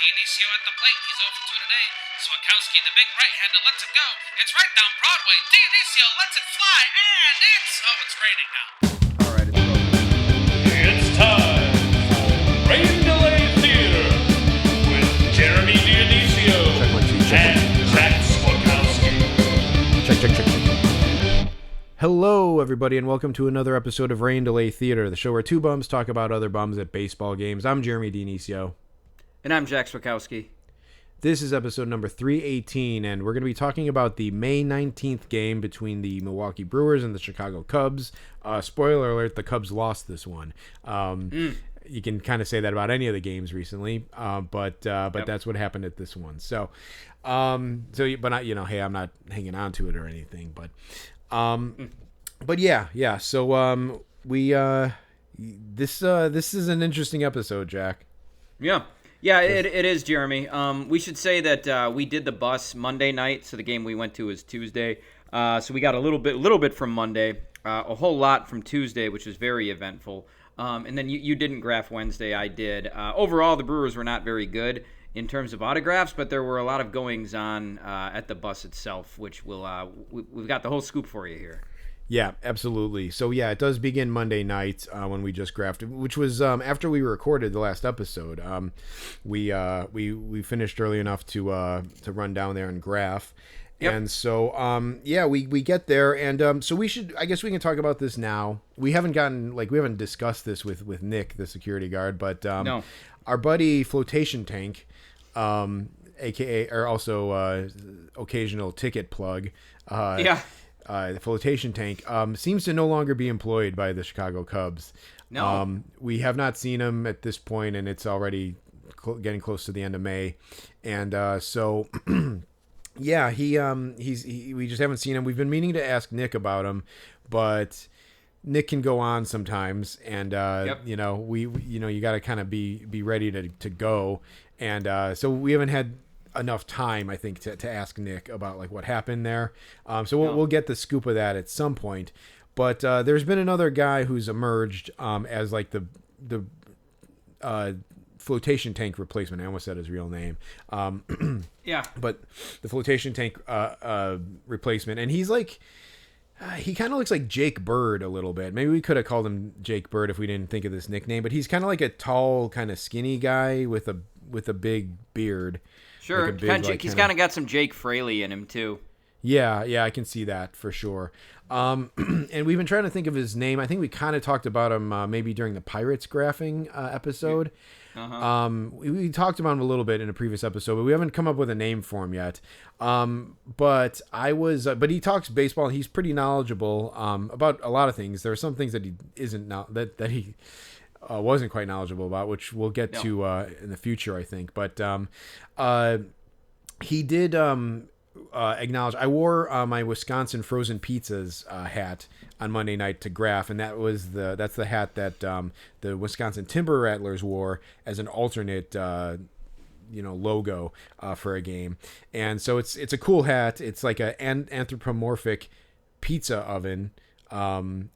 Dionisio at the plate. He's 0 for 2 today. Swakowski, the big right-hander, lets it go. It's right down Broadway. Dionisio lets it fly, and it's raining now. All right, it's rolling. It's time for Rain Delay Theater with Jeremy Dionisio and Jack Swakowski. Check. Hello, everybody, and welcome to another episode of Rain Delay Theater, the show where two bums talk about other bums at baseball games. I'm Jeremy Dionisio. And I'm Jack Swakowski. This is episode number 318, and we're going to be talking about the May 19th game between the Milwaukee Brewers and the Chicago Cubs. Spoiler alert, the Cubs lost this one. You can kind of say that about any of the games recently, but that's what happened at this one. But not, hey, I'm not hanging on to it or anything, but yeah. So this is an interesting episode, Jack. Yeah, it is, Jeremy. We should say that we did the bus Monday night, so the game we went to was Tuesday. So we got a little bit from Monday, a whole lot from Tuesday, which was very eventful. And then you didn't graph Wednesday, I did. Overall, the Brewers were not very good in terms of autographs, but there were a lot of goings on at the bus itself, which we've got the whole scoop for you here. Yeah, absolutely. So yeah, it does begin Monday night when we just graphed, which was after we recorded the last episode. We finished early enough to run down there and graph. Yep. And so we get there, and so I guess we can talk about this now. We haven't discussed this with Nick, the security guard, but no. Our buddy Flotation Tank, aka or also occasional ticket plug. The Flotation Tank seems to no longer be employed by the Chicago Cubs. No. We have not seen him at this point, and it's already getting close to the end of May. And so, yeah, we just haven't seen him. We've been meaning to ask Nick about him, but Nick can go on sometimes, and you got to kind of be ready to go. And so we haven't had enough time, I think, to ask Nick about like what happened there. So we'll get the scoop of that at some point. But there's been another guy who's emerged as like the Flotation Tank replacement. I almost said his real name. Yeah. But the Flotation Tank replacement, and he's like, he kind of looks like Jake Bird a little bit. Maybe we could have called him Jake Bird if we didn't think of this nickname. But he's kind of like a tall, kind of skinny guy with a big beard. Sure, like he's kind of got some Jake Fraley in him too. Yeah, I can see that for sure. And we've been trying to think of his name. I think we kind of talked about him maybe during the Pirates graphing episode. Uh-huh. We talked about him a little bit in a previous episode, but we haven't come up with a name for him yet. But he talks baseball, and he's pretty knowledgeable about a lot of things. There are some things that he isn't that he wasn't quite knowledgeable about, which we'll get to in the future, I think. But he did acknowledge. I wore my Wisconsin Frozen Pizzas hat on Monday night to graph, and that's the hat that the Wisconsin Timber Rattlers wore as an alternate logo for a game. And so it's a cool hat. It's like an anthropomorphic pizza oven, and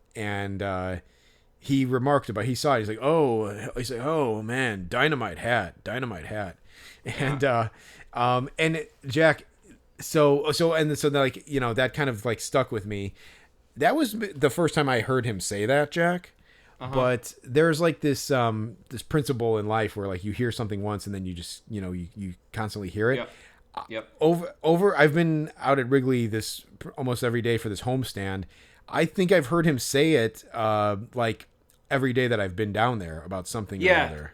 he remarked about, he saw it, he's like, oh man, dynamite hat. And Jack, so like, that kind of like stuck with me. That was the first time I heard him say that, Jack. Uh-huh. But there's like this principle in life where like you hear something once and then you just, you constantly hear it. Yep. Over I've been out at Wrigley this almost every day for this homestand. I think I've heard him say it like every day that I've been down there about something or other.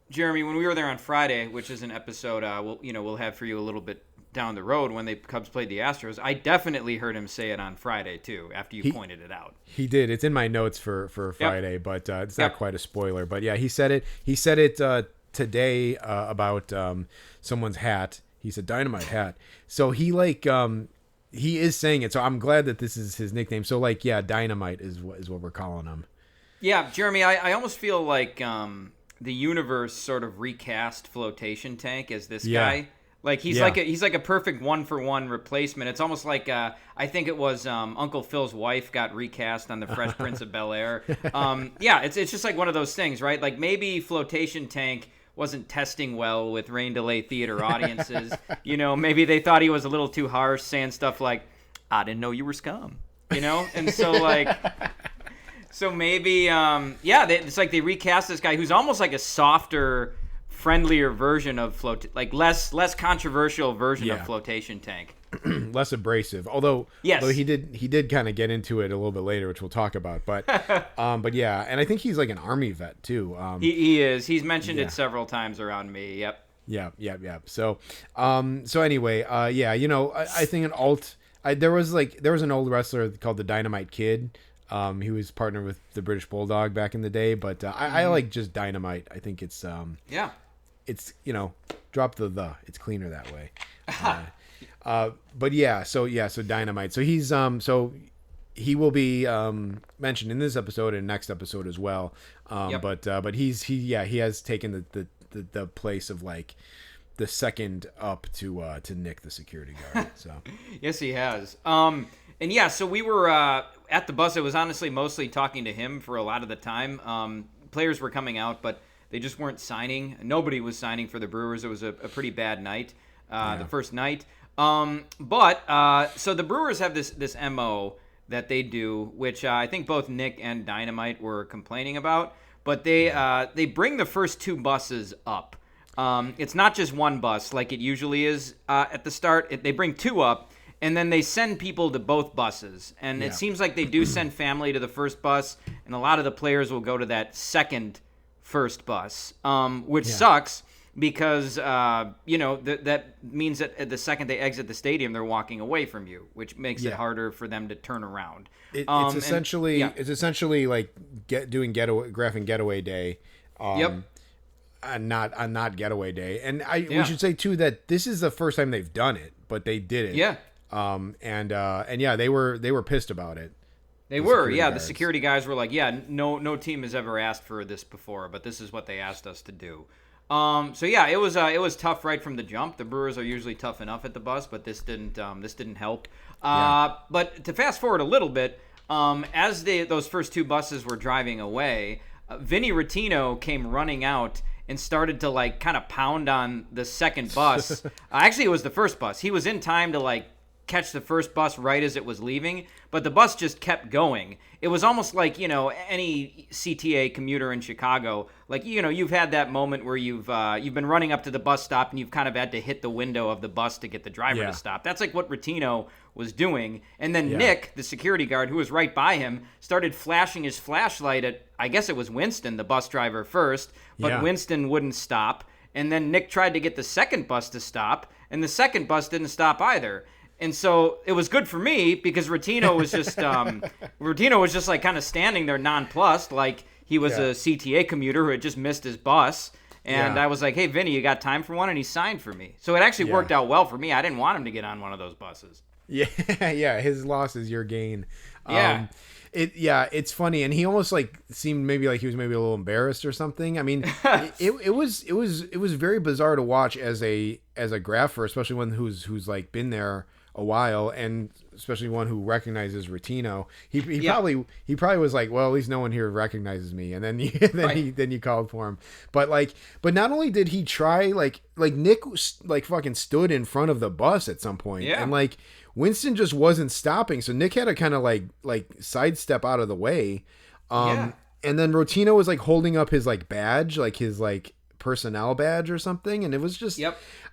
Jeremy, when we were there on Friday, which is an episode we'll have for you a little bit down the road when the Cubs played the Astros, I definitely heard him say it on Friday too, after you pointed it out. He did. It's in my notes for Friday, but it's not quite a spoiler. But yeah, he said it. He said it today about someone's hat. He said Dynamite hat. So he he is saying it. So I'm glad that this is his nickname. So like, yeah, Dynamite is what we're calling him. Yeah, Jeremy, I almost feel like the universe sort of recast Flotation Tank as this guy. Like he's like a perfect 1-for-1 replacement. It's almost like I think it was Uncle Phil's wife got recast on the Fresh Prince of Bel-Air. It's just like one of those things, right? Like maybe Flotation Tank wasn't testing well with rain delay theater audiences. Maybe they thought he was a little too harsh, saying stuff like, "I didn't know you were scum," and so like. So maybe, it's like they recast this guy who's almost like a softer, friendlier version of less controversial version of Flotation Tank. Less abrasive, although he did kind of get into it a little bit later, which we'll talk about. But yeah, and I think he's like an Army vet too. He is. He's mentioned it several times around me. Yep. Yeah. So anyway, I think there was an old wrestler called the Dynamite Kid. He was partnered with the British Bulldog back in the day, but I like just Dynamite. I think it's it's drop the it's cleaner that way. So Dynamite. So he's he will be mentioned in this episode and next episode as well. But he has taken the place of like the second up to Nick, the security guard. So yes, he has. So we were at the bus. It was honestly mostly talking to him for a lot of the time. Players were coming out, but they just weren't signing. Nobody was signing for the Brewers. It was a pretty bad night, the first night. So the Brewers have this MO that they do, which I think both Nick and Dynamite were complaining about. But they bring the first two buses up. It's not just one bus like it usually is at the start. They bring two up. And then they send people to both buses. And it seems like they do send family to the first bus, and a lot of the players will go to that second first bus, which sucks because, that means that at the second they exit the stadium, they're walking away from you, which makes it harder for them to turn around. It's essentially like doing graphing getaway day. Not getaway day. And we should say, too, that this is the first time they've done it, but they did it. Yeah. They were pissed about it. The security guys were like, no team has ever asked for this before, but this is what they asked us to do. It was tough right from the jump. The Brewers are usually tough enough at the bus, but this didn't help. But to fast forward a little bit, as those first two buses were driving away, Vinny Rottino came running out and started to like kind of pound on the second bus. Actually, it was the first bus. He was in time to like catch the first bus right as it was leaving, but the bus just kept going. It was almost like, any CTA commuter in Chicago, like, you've had that moment where you've been running up to the bus stop and you've kind of had to hit the window of the bus to get the driver to stop. That's like what Rottino was doing. And then Nick, the security guard who was right by him, started flashing his flashlight at, I guess it was Winston, the bus driver first, but Winston wouldn't stop. And then Nick tried to get the second bus to stop, and the second bus didn't stop either. And so it was good for me because Rottino was just like kind of standing there nonplussed, like he was a CTA commuter who had just missed his bus. And I was like, "Hey, Vinny, you got time for one?" And he signed for me. So it actually worked out well for me. I didn't want him to get on one of those buses. Yeah. His loss is your gain. Yeah. It's funny, and he almost like seemed maybe like he was maybe a little embarrassed or something. I mean, it was very bizarre to watch as a grapher, especially one who's like been there a while, and especially one who recognizes Rottino. He probably was like, well, at least no one here recognizes me, and then you called for him. But not only did he try, like Nick like fucking stood in front of the bus at some point, and like Winston just wasn't stopping, so Nick had to kind of like sidestep out of the way. And then Rottino was like holding up his like badge, like his like personnel badge or something, and it was just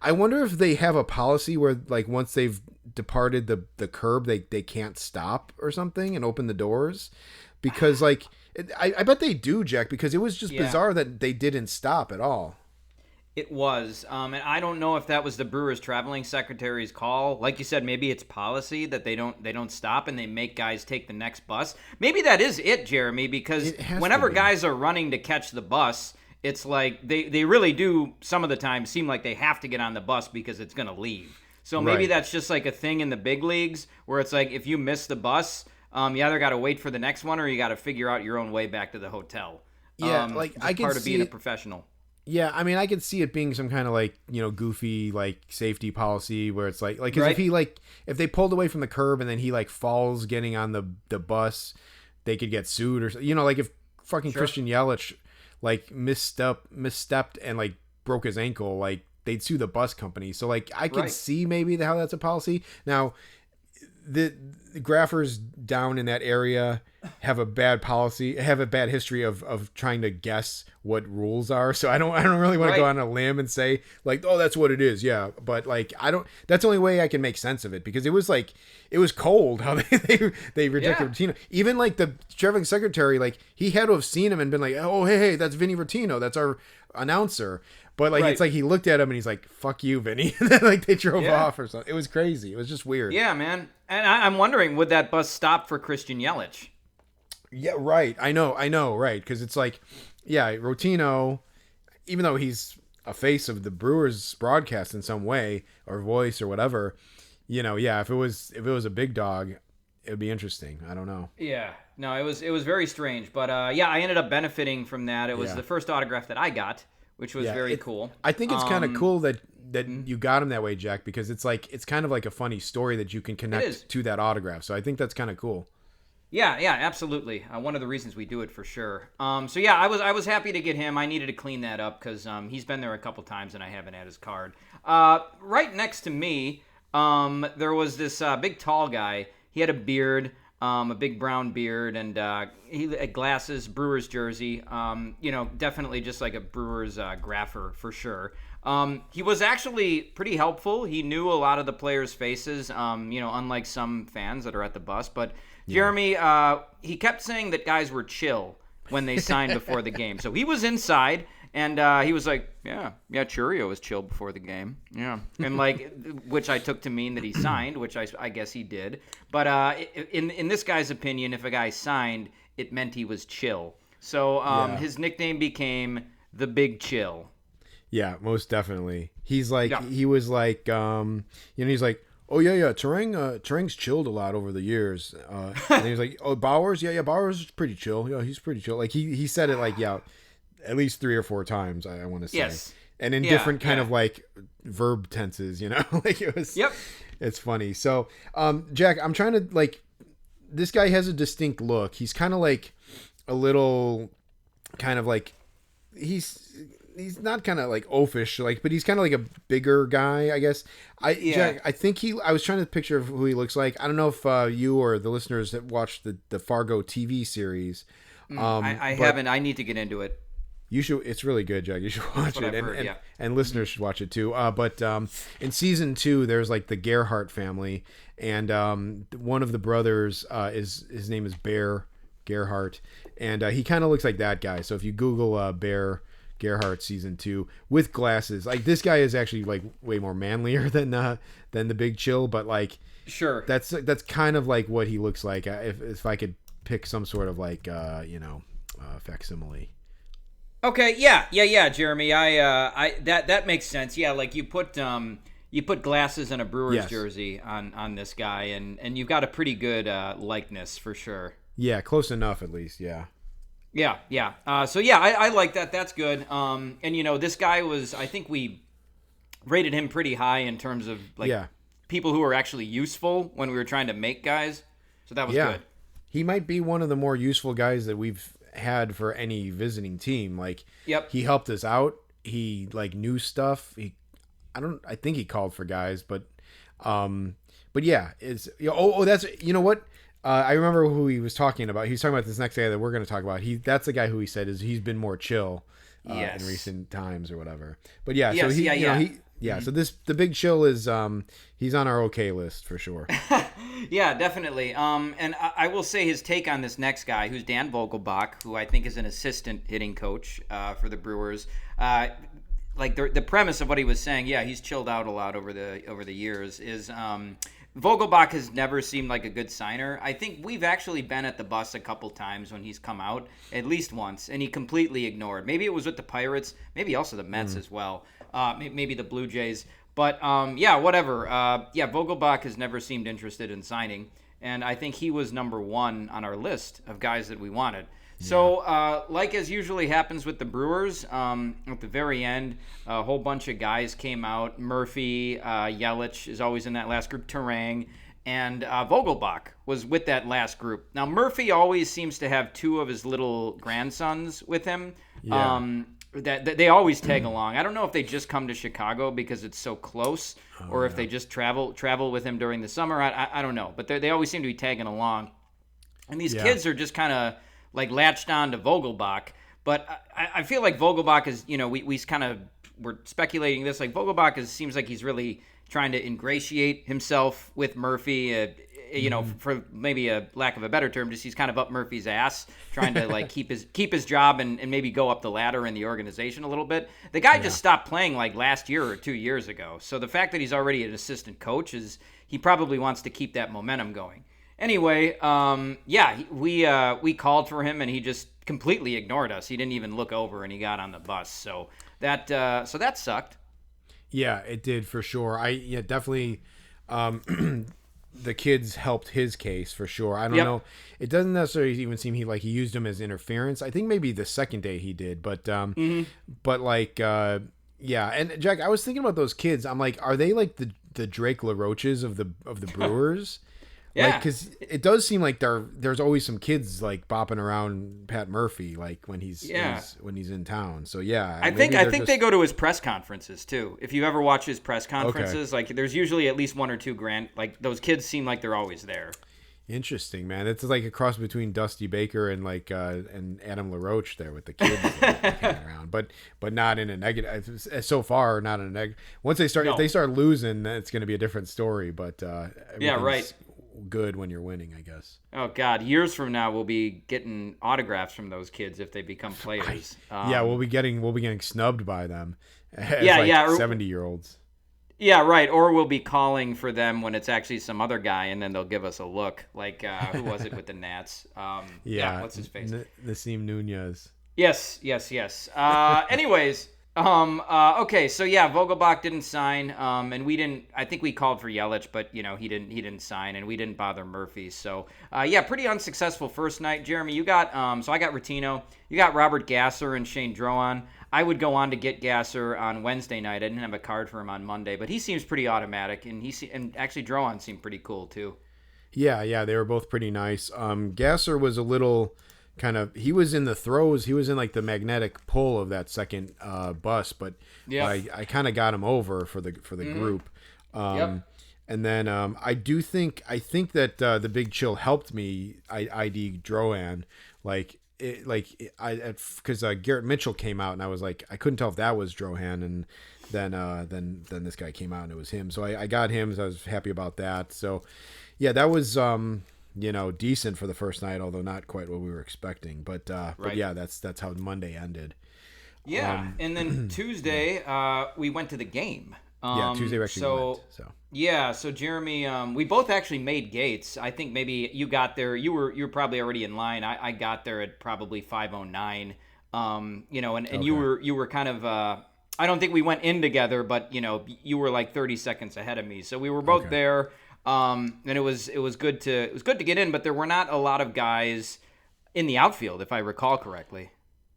I wonder if they have a policy where like once they've departed the curb they can't stop or something and open the doors, because like I bet they do, Jack, because it was just bizarre that they didn't stop at all. It was, and I don't know if that was the Brewers traveling secretary's call. Like you said, maybe it's policy that they don't stop and they make guys take the next bus. Maybe that is it, Jeremy, because whenever guys are running to catch the bus, it's like they really do some of the time seem like they have to get on the bus because it's going to leave. So maybe that's just like a thing in the big leagues where it's like if you miss the bus, you either got to wait for the next one or you got to figure out your own way back to the hotel. Like I can part of see being a professional. Yeah, I mean, I could see it being some kind of like, goofy like safety policy where it's like cause if they pulled away from the curb and then he like falls getting on the bus, they could get sued or like if fucking Christian Yelich like misstepped and like broke his ankle, like they'd sue the bus company. So like I could Right. see maybe how that's a policy. Now the graphers down in that area have a bad history of trying to guess what rules are. So I don't really want to go Right. on a limb and say like, oh, that's what it is. Yeah. But like, that's the only way I can make sense of it, because it was cold how they rejected Rottino. Even like the traveling secretary, like he had to have seen him and been like, oh, hey, that's Vinny Rottino. That's our announcer. But like, Right. it's like he looked at him and he's like, fuck you, Vinny. And then like they drove Yeah. off or something. It was crazy. It was just weird. Yeah, man. And I'm wondering, would that bus stop for Christian Yelich? Yeah, right. I know, right. Because it's like, yeah, Rottino, even though he's a face of the Brewers broadcast in some way or voice or whatever, yeah, if it was a big dog, it would be interesting. I don't know. Yeah. No, it was very strange. But yeah, I ended up benefiting from that. It was Yeah. the first autograph that I got, which was very it- cool. I think it's kind of cool that mm-hmm. you got him that way, Jack, because it's kind of like a funny story that you can is. connect to that autograph. So I think that's kind of cool. Yeah, absolutely. One of the reasons we do it for sure. So yeah, I was happy to get him. I needed to clean that up because he's been there a couple times and I haven't had his card. Right next to me, there was this big tall guy. He had a beard, a big brown beard, and he had glasses, Brewers jersey. Definitely just like a Brewers grapher for sure. He was actually pretty helpful. He knew a lot of the players' faces, unlike some fans that are at the bus. But Jeremy, he kept saying that guys were chill when they signed before the game. So he was inside, and he was like, yeah, Churio was chill before the game. Yeah. And like, which I took to mean that he signed, which I guess he did. But in this guy's opinion, if a guy signed, it meant he was chill. So his nickname became the Big Chill. Yeah, most definitely. He's like, Yeah. he was like, he's like, oh yeah, Terang's chilled a lot over the years. And he was like, oh, Bowers, yeah, Bowers is pretty chill. Yeah, he's pretty chill. Like he said it like, yeah, at least 3 or 4 times. I want to say, Yes. and in Yeah, different kind yeah. of like verb tenses, like it was. Yep. It's funny. So, Jack, I'm trying to like, this guy has a distinct look. He's kind of like a little, kind of like, he's not kind of like oafish, like, but he's kind of like a bigger guy, I guess. Jack, I think I was trying to picture who he looks like. I don't know if you or the listeners that watched the Fargo TV series. I but haven't. I need to get into it. You should. It's really good, Jack. You should watch what it, I've heard, and listeners should watch it too. But in season 2, there's like the Gerhardt family, and one of the brothers his name is Bear Gerhardt, and he kind of looks like that guy. So if you Google Bear Gerhardt season 2 with glasses, like this guy is actually like way more manlier than the Big Chill, but like Sure. that's kind of like what he looks like. If I could pick some sort of like facsimile. Okay, yeah, Jeremy. I that makes sense. Yeah, like you put glasses and a Brewers Yes. jersey on this guy, and you've got a pretty good likeness for sure. Yeah, close enough at least. Yeah. Yeah. So yeah, I like that. That's good. And this guy was. I think we rated him pretty high in terms of like Yeah. people who are actually useful when we were trying to make guys. So that was Yeah. good. He might be one of the more useful guys that we've had for any visiting team. Like, Yep. he helped us out. He like knew stuff. I think he called for guys, but yeah, it's that's what. I remember who he was talking about. He was talking about this next guy that we're going to talk about. That's the guy who he said he's been more chill Yes. in recent times or whatever. But yeah, Yes, so he, yeah. So the Big Chill is he's on our okay list for sure. Yeah, definitely. And I will say his take on this next guy, who's Dan Vogelbach, who I think is an assistant hitting coach for the Brewers. Like the premise of what he was saying, yeah, he's chilled out a lot over the years. Is Vogelbach has never seemed like a good signer. I think we've actually been at the bus a couple times when he's come out, at least once, and he completely ignored. Maybe it was with the Pirates, maybe also the Mets as well, maybe the Blue Jays. But yeah, whatever. Vogelbach has never seemed interested in signing, and I think he was number 1 on our list of guys that we wanted. So, like as usually happens with the Brewers, at the very end, a whole bunch of guys came out. Murphy, Yelich is always in that last group, Terang, and Vogelbach was with that last group. Now, Murphy always seems to have 2 of his little grandsons with him. Yeah. that they always tag along. I don't know if they just come to Chicago because it's so close, or if they just travel with him during the summer. I don't know, but they always seem to be tagging along. And these kids are just kind of like latched on to Vogelbach. But I feel like Vogelbach is, we're speculating this, like Vogelbach seems like he's really trying to ingratiate himself with Murphy, for maybe a lack of a better term, just he's kind of up Murphy's ass, trying to like keep his job and maybe go up the ladder in the organization a little bit. The guy just stopped playing like last year or 2 years ago. So the fact that he's already an assistant coach he probably wants to keep that momentum going. Anyway, we called for him and he just completely ignored us. He didn't even look over and he got on the bus. So that sucked. Yeah, it did for sure. Definitely. The kids helped his case for sure. I don't know. It doesn't necessarily even seem he used him as interference. I think maybe the second day he did, but And Jack, I was thinking about those kids. I'm like, are they like the Drake LaRoches of the Brewers? Yeah, because it does seem like there's always some kids like bopping around Pat Murphy like when he's in town. So yeah, I think they go to his press conferences too. If you ever watch his press conferences, like there's usually at least one or two those kids seem like they're always there. Interesting, man. It's like a cross between Dusty Baker and and Adam LaRoche there with the kids hanging around, but not in a negative. So far, not in a negative. Once if they start losing, then it's going to be a different story. But right. Good when you're winning, I guess. Oh God, years from now we'll be getting autographs from those kids if they become players. We'll be getting snubbed by them. 70-year-olds. Yeah, right. Or we'll be calling for them when it's actually some other guy, and then they'll give us a look. Like who was it with the Nats? What's his face? Nasim Nunez. Yes. Anyways. Okay, so Vogelbach didn't sign, and we didn't. I think we called for Yelich, but he didn't sign, and we didn't bother Murphy. So pretty unsuccessful first night. Jeremy, you got so I got Rutino, you got Robert Gasser and Shane Drowan. I would go on to get Gasser on Wednesday night. I didn't have a card for him on Monday, but he seems pretty automatic, and and actually Drowan seemed pretty cool too. Yeah, they were both pretty nice. Gasser was a little. He was in the throws. He was in like the magnetic pull of that second bus, but I kind of got him over for the group. And then I think that the Big Chill helped me ID Drowan because Garrett Mitchell came out and I was like I couldn't tell if that was Drohan, and then this guy came out and it was him. So I got him. So I was happy about that. So yeah, that was decent for the first night, although not quite what we were expecting. But yeah, that's how Monday ended. Yeah, and then Tuesday we went to the game. Tuesday we actually went. So yeah, so Jeremy, we both actually made gates. I think maybe you got there. You were probably already in line. I got there at probably 5:09. And you were kind of. I don't think we went in together, but you were like 30 seconds ahead of me. So we were both there. And it was good to get in, but there were not a lot of guys in the outfield, if I recall correctly.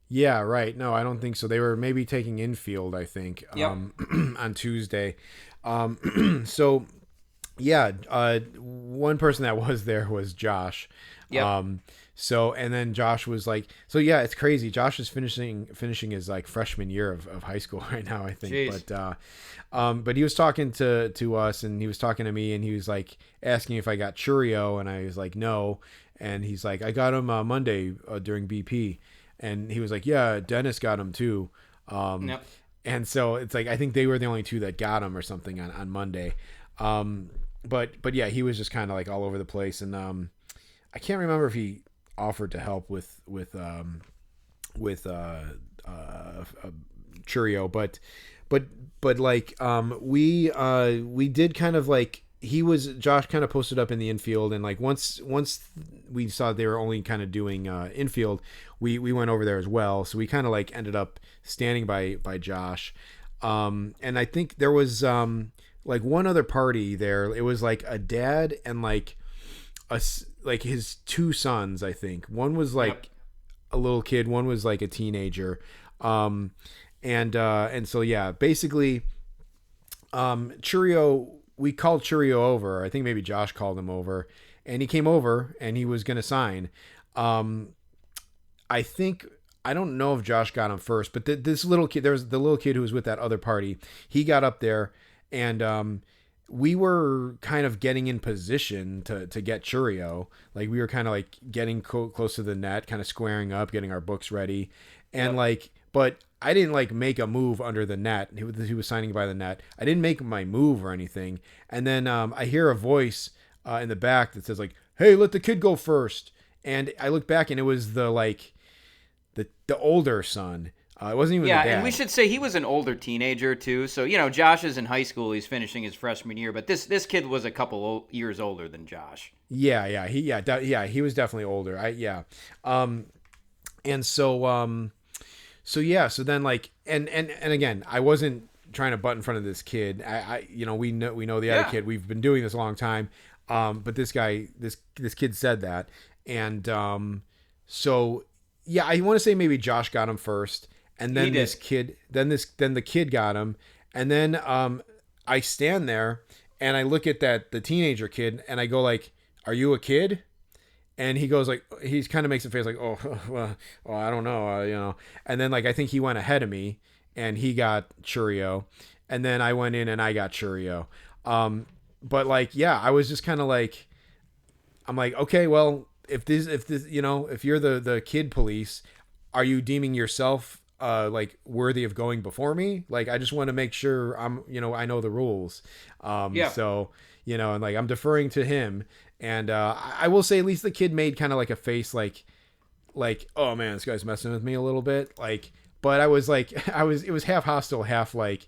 Yeah, right. No, I don't think so. They were maybe taking infield, I think, on Tuesday. So yeah, one person that was there was Josh. Yep. And then Josh was like, so yeah, it's crazy. Josh is finishing his like freshman year of high school right now, I think. Jeez. But he was talking to us, and he was talking to me, and he was like asking if I got Churio, and I was like, no. And he's like, I got him Monday during BP. And he was like, yeah, Dennis got him too. Yep. And so it's like, I think they were the only two that got him or something on Monday. But yeah, he was just kind of like all over the place. And I can't remember if he offered to help with Churio, but like we did kind of like Josh kind of posted up in the infield, and like once we saw they were only kind of doing infield, we went over there as well. So we kind of like ended up standing by Josh, and I think there was like one other party there. It was like a dad and like his two sons. I think one was like a little kid, one was like a teenager, and so yeah, basically, Churio. We called Churio over. I think maybe Josh called him over, and he came over and he was going to sign. I think I don't know if Josh got him first, but this little kid, there was the little kid who was with that other party. He got up there, and we were kind of getting in position to get Churio. Like we were kind of like getting close to the net, kind of squaring up, getting our books ready, and but I didn't like make a move under the net. He was signing by the net. I didn't make my move or anything, and then I hear a voice in the back that says like, "Hey, let the kid go first." And I look back, and it was the older son. It wasn't even the dad. And we should say he was an older teenager too. So Josh is in high school; he's finishing his freshman year. But this kid was a couple years older than Josh. Yeah, he was definitely older. And so then like, and again, I wasn't trying to butt in front of this kid. We know the other kid. We've been doing this a long time. But this kid said that. And so yeah, I want to say maybe Josh got him first, and then then the kid got him, and then I stand there and I look at the teenager kid, and I go like, "Are you a kid?" And he goes like, he kind of makes a face like, "Oh, well, I don't know, And then like I think he went ahead of me, and he got Churio, and then I went in and I got Churio. But like, yeah, I was just kind of like, I'm like, okay, well, if you're the kid police, are you deeming yourself like worthy of going before me? Like, I just want to make sure I know the rules. So, and like, I'm deferring to him. And I will say at least the kid made kind of like a face like, oh man, this guy's messing with me a little bit. Like, but I was like, it was half hostile, half like,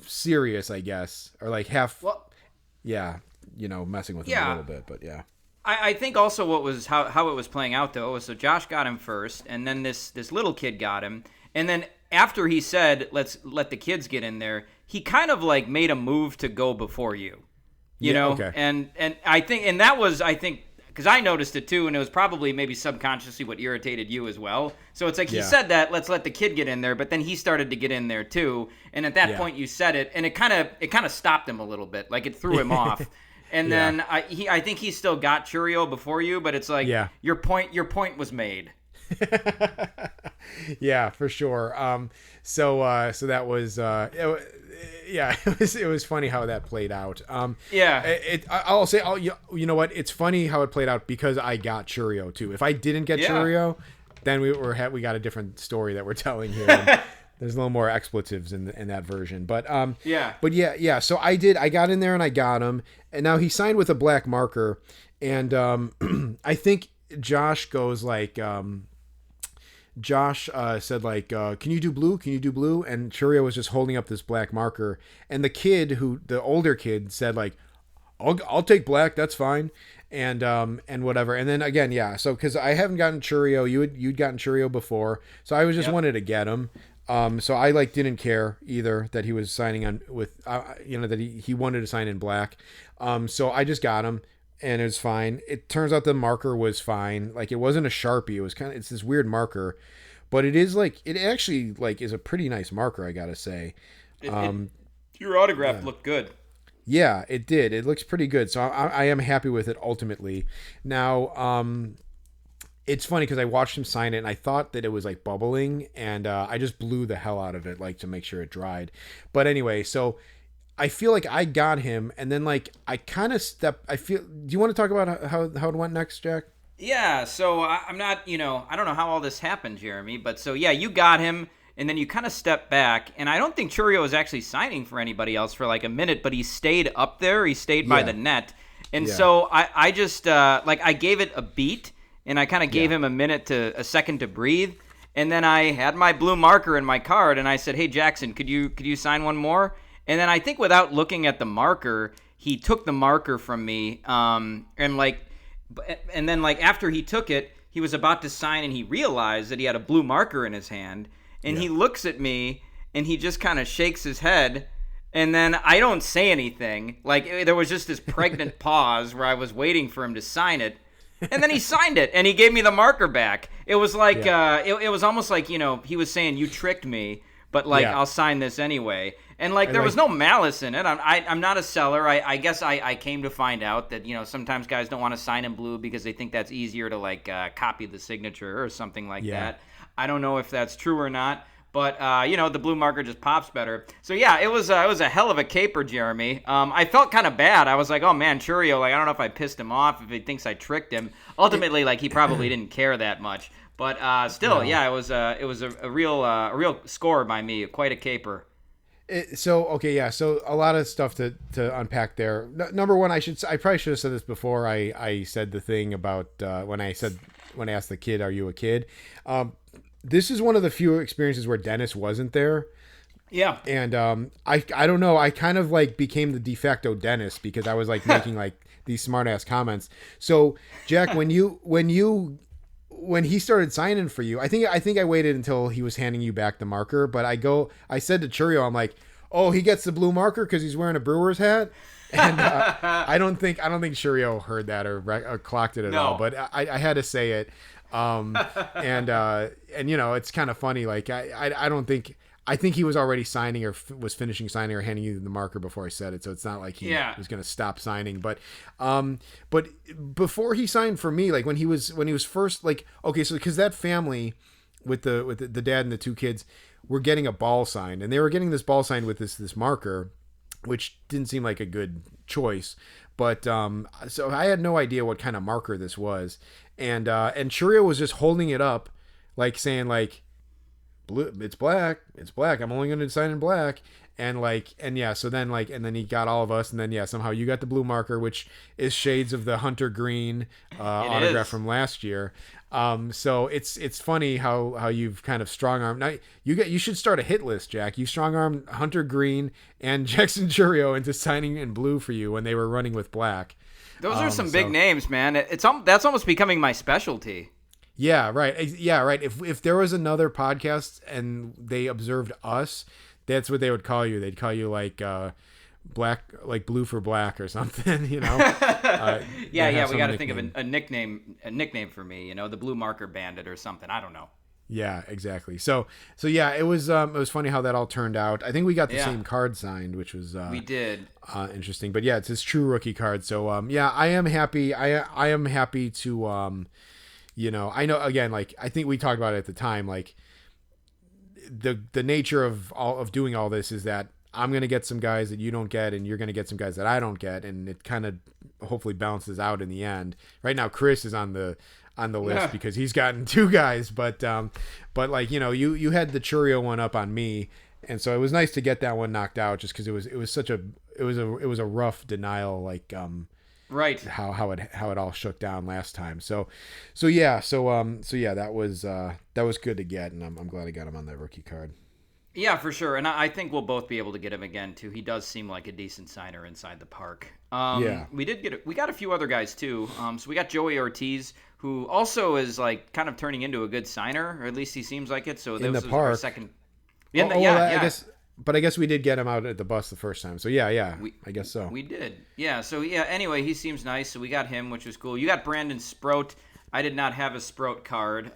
serious, I guess, or like half, messing with him a little bit, but yeah. I think also what was how it was playing out though was so Josh got him first, and then this little kid got him, and then after he said let's let the kids get in there, he kind of like made a move to go before you, know, okay. and I think that was because I noticed it too, and it was probably maybe subconsciously what irritated you as well. So it's like he said that, let's let the kid get in there, but then he started to get in there too, and at that point you said it, and it kind of stopped him a little bit, like it threw him off. And then I think he still got Churio before you, but it's like your point was made. Yeah, for sure. So that was it was funny how that played out. I'll say, you know what? It's funny how it played out because I got Churio too. If I didn't get Churio, then we got a different story that we're telling here. There's a little more expletives in that version, but So I got in there and I got him, and now he signed with a black marker, and I think Josh goes like, Josh said like, can you do blue? Can you do blue? And Churio was just holding up this black marker, and the older kid said like, I'll take black, that's fine. And whatever. And then again, so because I haven't gotten Churio, you'd gotten Churio before, so I was just wanted to get him. So I like didn't care either that he was signing on with, that he wanted to sign in black. So I just got him, and it was fine. It turns out the marker was fine. Like, it wasn't a Sharpie. It was it's this weird marker, but it actually like is a pretty nice marker, I gotta say. Your autograph looked good. Yeah, it did. It looks pretty good. So I am happy with it ultimately. Now, it's funny because I watched him sign it, and I thought that it was like bubbling, and I just blew the hell out of it, like to make sure it dried. But anyway, so I feel like I got him, and then like I kind of do you want to talk about how it went next, Jack? Yeah. So I'm not, I don't know how all this happened, Jeremy, but so yeah, you got him, and then you kind of stepped back, and I don't think Churio was actually signing for anybody else for like a minute, but he stayed up there. He stayed by the net, and so I just I gave it a beat. And I kind of gave him a second to breathe. And then I had my blue marker in my card, and I said, hey, Jackson, could you sign one more? And then I think without looking at the marker, he took the marker from me. And then after he took it, he was about to sign, and he realized that he had a blue marker in his hand. And he looks at me, and he just kind of shakes his head. And then I don't say anything. Like, there was just this pregnant pause where I was waiting for him to sign it. And then he signed it, and he gave me the marker back. It was like, it was almost like, he was saying, you tricked me. but like Yeah. I'll sign this anyway. And like there was no malice in it. I'm not a seller. I guess I came to find out that sometimes guys don't want to sign in blue because they think that's easier to like copy the signature or something like that. I don't know if that's true or not. But, the blue marker just pops better. So, yeah, it was a hell of a caper, Jeremy. I felt kind of bad. I was like, oh, man, Churio, like, I don't know if I pissed him off, if he thinks I tricked him. Ultimately, like, he probably didn't care that much. But still, yeah, it was a real score by me. Quite a caper. So a lot of stuff to unpack there. Number one, I probably should have said this before I said the thing about when I asked the kid, "Are you a kid?" This is one of the few experiences where Dennis wasn't there. Yeah. And I don't know. I kind of like became the de facto Dennis because I was like making like these smart ass comments. So Jack, when he started signing for you, I think I waited until he was handing you back the marker. But I said to Churio, I'm like, oh, he gets the blue marker because he's wearing a Brewer's hat. And I don't think Churio heard that or clocked it at all. But I had to say it. And it's kind of funny. Like I think he was already signing or was finishing signing or handing you the marker before I said it. So it's not like he was going to stop signing, but before he signed for me, like when he was first like, okay, so because that family with the dad and the two kids were getting a ball signed, and they were getting this ball signed with this marker, which didn't seem like a good choice. But so I had no idea what kind of marker this was. And Churio was just holding it up, like saying like, blue, it's black. I'm only going to sign in black. And so then he got all of us, and then somehow you got the blue marker, which is shades of the Hunter Green autograph from last year. So it's funny how you've kind of strong armed. Now you should start a hit list, Jack. You strong armed Hunter Green and Jackson Churio into signing in blue for you when they were running with black. Those are some big names, man. That's almost becoming my specialty. Yeah, right. Yeah, right. If there was another podcast and they observed us, that's what they would call you. They'd call you like black, like blue for black or something. You know. We got to think of a nickname for me. The Blue Marker Bandit or something. I don't know. Yeah, exactly. So yeah, it was funny how that all turned out. I think we got the same card signed, which was we did interesting. But yeah, it's his true rookie card. So I am happy. I am happy to I know again, like I think we talked about it at the time, like the nature of doing all this is that I'm gonna get some guys that you don't get, and you're gonna get some guys that I don't get, and it kind of hopefully balances out in the end. Right now, Chris is on the list because he's gotten two guys, but like you had the Churio one up on me, and so it was nice to get that one knocked out just because it was a rough denial, like right how it all shook down last time. So that was good to get, and I'm glad I got him on that rookie card. Yeah, for sure. And I think we'll both be able to get him again, too. He does seem like a decent signer inside the park. We got a few other guys, too. So we got Joey Ortiz, who also is, like, kind of turning into a good signer, or at least he seems like it. So in the was park. Our second. I guess we did get him out at the bus the first time. So I guess so. We did. Yeah. So anyway, he seems nice. So we got him, which was cool. You got Brandon Sprout. I did not have a Sprout card.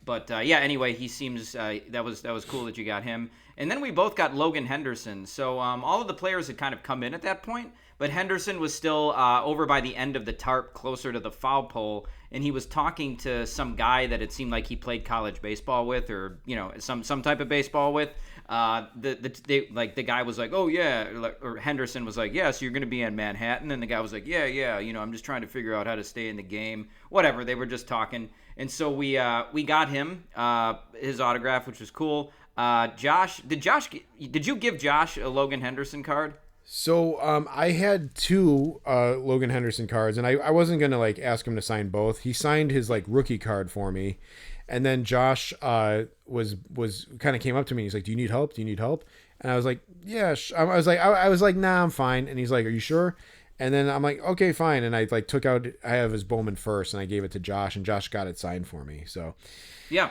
But anyway, he seems that was cool that you got him. And then we both got Logan Henderson. So all of the players had kind of come in at that point, but Henderson was still over by the end of the tarp, closer to the foul pole, and he was talking to some guy that it seemed like he played college baseball with, or some type of baseball with. The guy was like, oh yeah, or Henderson was like, yeah, so you're gonna be in Manhattan, and the guy was like, yeah, I'm just trying to figure out how to stay in the game. Whatever, they were just talking. And so we got him his autograph, which was cool. Josh, did you give Josh a Logan Henderson card? So I had two Logan Henderson cards, and I wasn't gonna like ask him to sign both. He signed his like rookie card for me, and then Josh was kind of came up to me. He's like, "Do you need help? And I was like, "Yeah." I was like, "Nah, I'm fine." And he's like, "Are you sure?" And then I'm like, okay, fine. And I like I have his Bowman first, and I gave it to Josh, and Josh got it signed for me. So, yeah,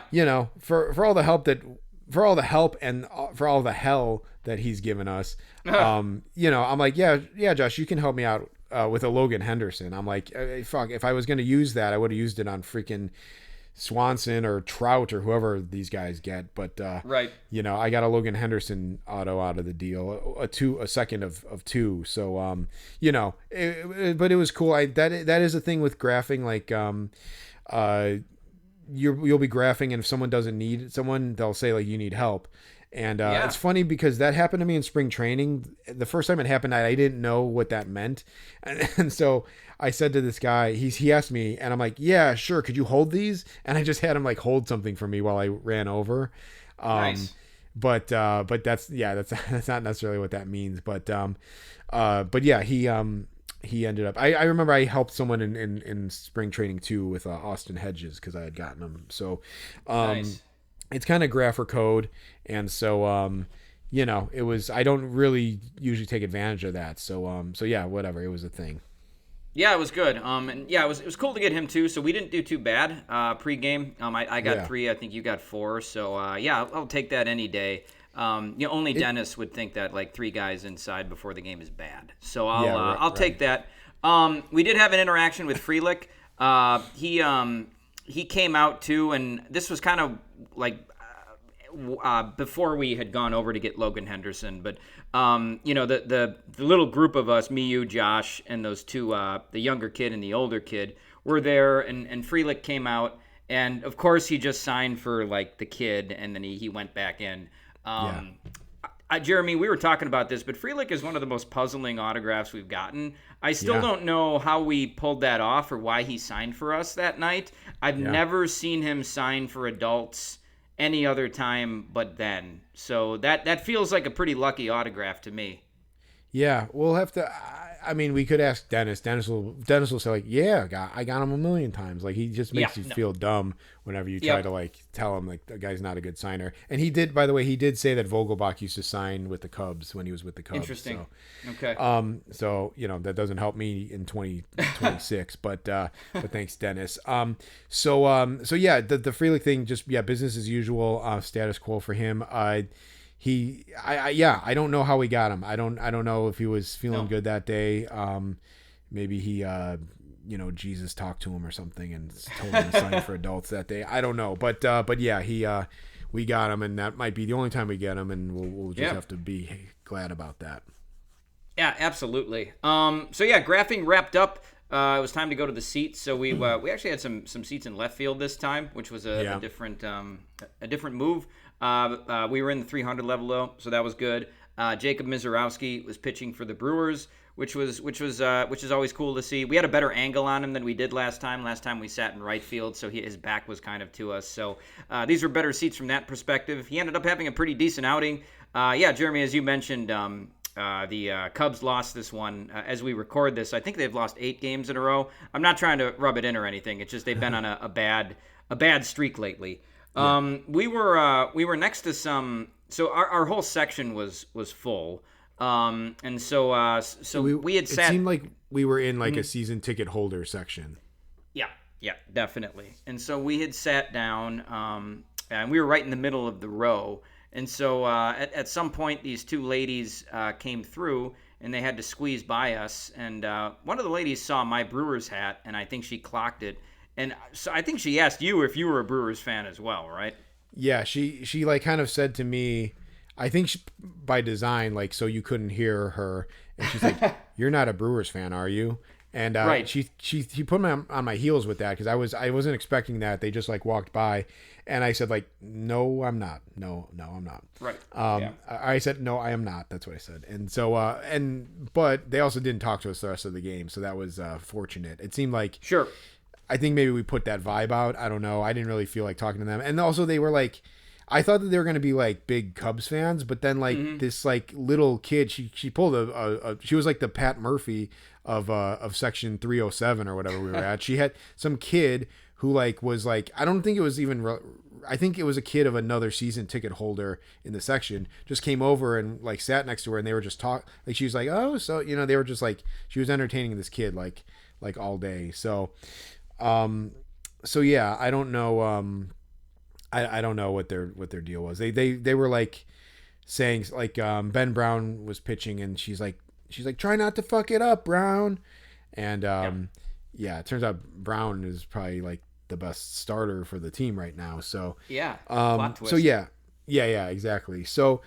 for all the help and for all the hell that he's given us, I'm like, yeah, Josh, you can help me out with a Logan Henderson. I'm like, fuck, if I was going to use that, I would have used it on freaking Swanson or Trout or whoever these guys get. But Right. I got a Logan Henderson auto out of the deal, a second of 2. So but it was cool. That is a thing with graphing. Like you'll be graphing, and if someone doesn't need someone, they'll say like you need help. And it's funny because that happened to me in spring training. The first time it happened, I didn't know what that meant. And so I said to this guy, he asked me, and I'm like, yeah, sure. Could you hold these? And I just had him like hold something for me while I ran over. Nice. But that's not necessarily what that means. But yeah, he ended up, I remember I helped someone in spring training too with Austin Hedges, because I had gotten him. So, Nice. It's kind of grapher code, and so it was. I don't really usually take advantage of that. So yeah, whatever. It was a thing. Yeah, it was good. And yeah, it was cool to get him too. So we didn't do too bad pregame. I got 3. I think you got 4. So yeah, I'll take that any day. Only Dennis would think that like 3 guys inside before the game is bad. So I'll take that. We did have an interaction with Freelick. He came out too, and this was kind of like before we had gone over to get Logan Henderson. But the little group of us, me, you, Josh, and those 2, the younger kid and the older kid, were there, and Freelick came out, and of course he just signed for like the kid, and then he went back in. Jeremy, we were talking about this, but Freelick is one of the most puzzling autographs we've gotten. I still don't know how we pulled that off or why he signed for us that night. I've never seen him sign for adults any other time but then. So that feels like a pretty lucky autograph to me. Yeah, we'll have to. I mean, we could ask Dennis. Dennis will say like, "Yeah, I got him a million times." Like he just makes you feel dumb whenever you try to like tell him like the guy's not a good signer. And he did, by the way, he did say that Vogelbach used to sign with the Cubs when he was with the Cubs. Interesting. So, Okay. So that doesn't help me in 2026, but thanks, Dennis. So yeah, the Freelick thing, just business as usual, status quo for him. I don't know how we got him. I don't know if he was feeling good that day. Maybe he, Jesus talked to him or something and told him to sign for adults that day. I don't know, but yeah, we got him, and that might be the only time we get him, and we'll just have to be glad about that. Yeah, absolutely. So yeah, graphing wrapped up. It was time to go to the seats. So we actually had some seats in left field this time, which was a different move. We were in the 300 level though, so that was good. Jacob Mizorowski was pitching for the Brewers, which is always cool to see. We had a better angle on him than we did last time. Last time we sat in right field, so his back was kind of to us. So these were better seats from that perspective. He ended up having a pretty decent outing. Jeremy, as you mentioned, the Cubs lost this one. As we record this, I think they've lost 8 games in a row. I'm not trying to rub it in or anything. It's just they've been on a bad streak lately. We were next to some. So our whole section was full, and so we had sat. It seemed like we were in like a season ticket holder section. Yeah, definitely. And so we had sat down, and we were right in the middle of the row. And so at some point, these 2 ladies came through, and they had to squeeze by us. And one of the ladies saw my Brewers hat, and I think she clocked it. And so I think she asked you if you were a Brewers fan as well, right? Yeah, she like kind of said to me, I think by design, like so you couldn't hear her, and she's like, "You're not a Brewers fan, are you?" And right. she put me on my heels with that because I wasn't expecting that. They just like walked by, and I said like, "No, I'm not. No, I'm not." Right. I said, "No, I am not." That's what I said. And so but they also didn't talk to us the rest of the game, so that was fortunate. It seemed like sure. I think maybe we put that vibe out. I don't know. I didn't really feel like talking to them. And also they were like, I thought that they were going to be like big Cubs fans, but then like this like little kid, she pulled she was like the Pat Murphy of section 307 or whatever we were at. She had some kid who like was like, I don't think it was even, I think it was a kid of another season ticket holder in the section, just came over and like sat next to her, and they were just like, she was like, oh, so, they were just like, she was entertaining this kid like all day. So yeah, I don't know. I don't know what their deal was. They were like saying like, Ben Brown was pitching, and she's like, try not to fuck it up, Brown. And, yeah, it turns out Brown is probably like the best starter for the team right now. So Yeah. Plot twist. so yeah, exactly. So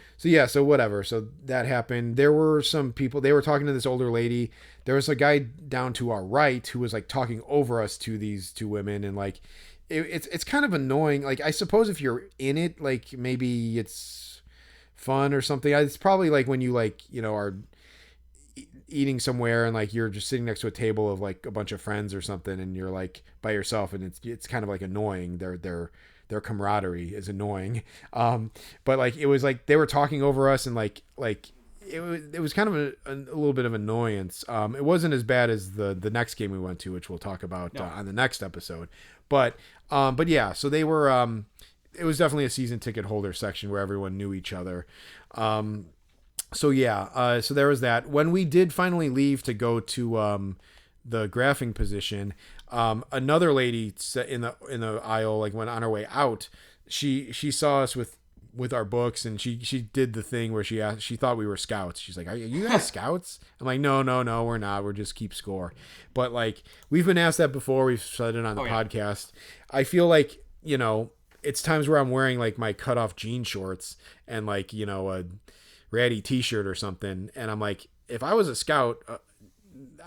whatever. So that happened. There were some people, they were talking to this older lady. There was a guy down to our right who was like talking over us to these two women, and like it's kind of annoying. Like, I suppose if you're in it, like maybe it's fun or something. It's probably like when you like, are eating somewhere and like you're just sitting next to a table of like a bunch of friends or something, and you're like by yourself, and it's kind of like annoying. Their camaraderie is annoying. But like it was like they were talking over us, and like it was kind of a little bit of annoyance. It wasn't as bad as the next game we went to, which we'll talk about on the next episode. But yeah, so they were. It was definitely a season ticket holder section where everyone knew each other. So yeah, so there was that. When we did finally leave to go to the graphing position, another lady in the aisle, like when on her way out, she saw us with our books, and she did the thing where she thought we were scouts. She's like, "Are you guys scouts?" I'm like, No, we're not. We're just keep score. But like, we've been asked that before. We've said it on the podcast. I feel like, it's times where I'm wearing like my cutoff jean shorts and like, a ratty t-shirt or something, and I'm like, if I was a scout,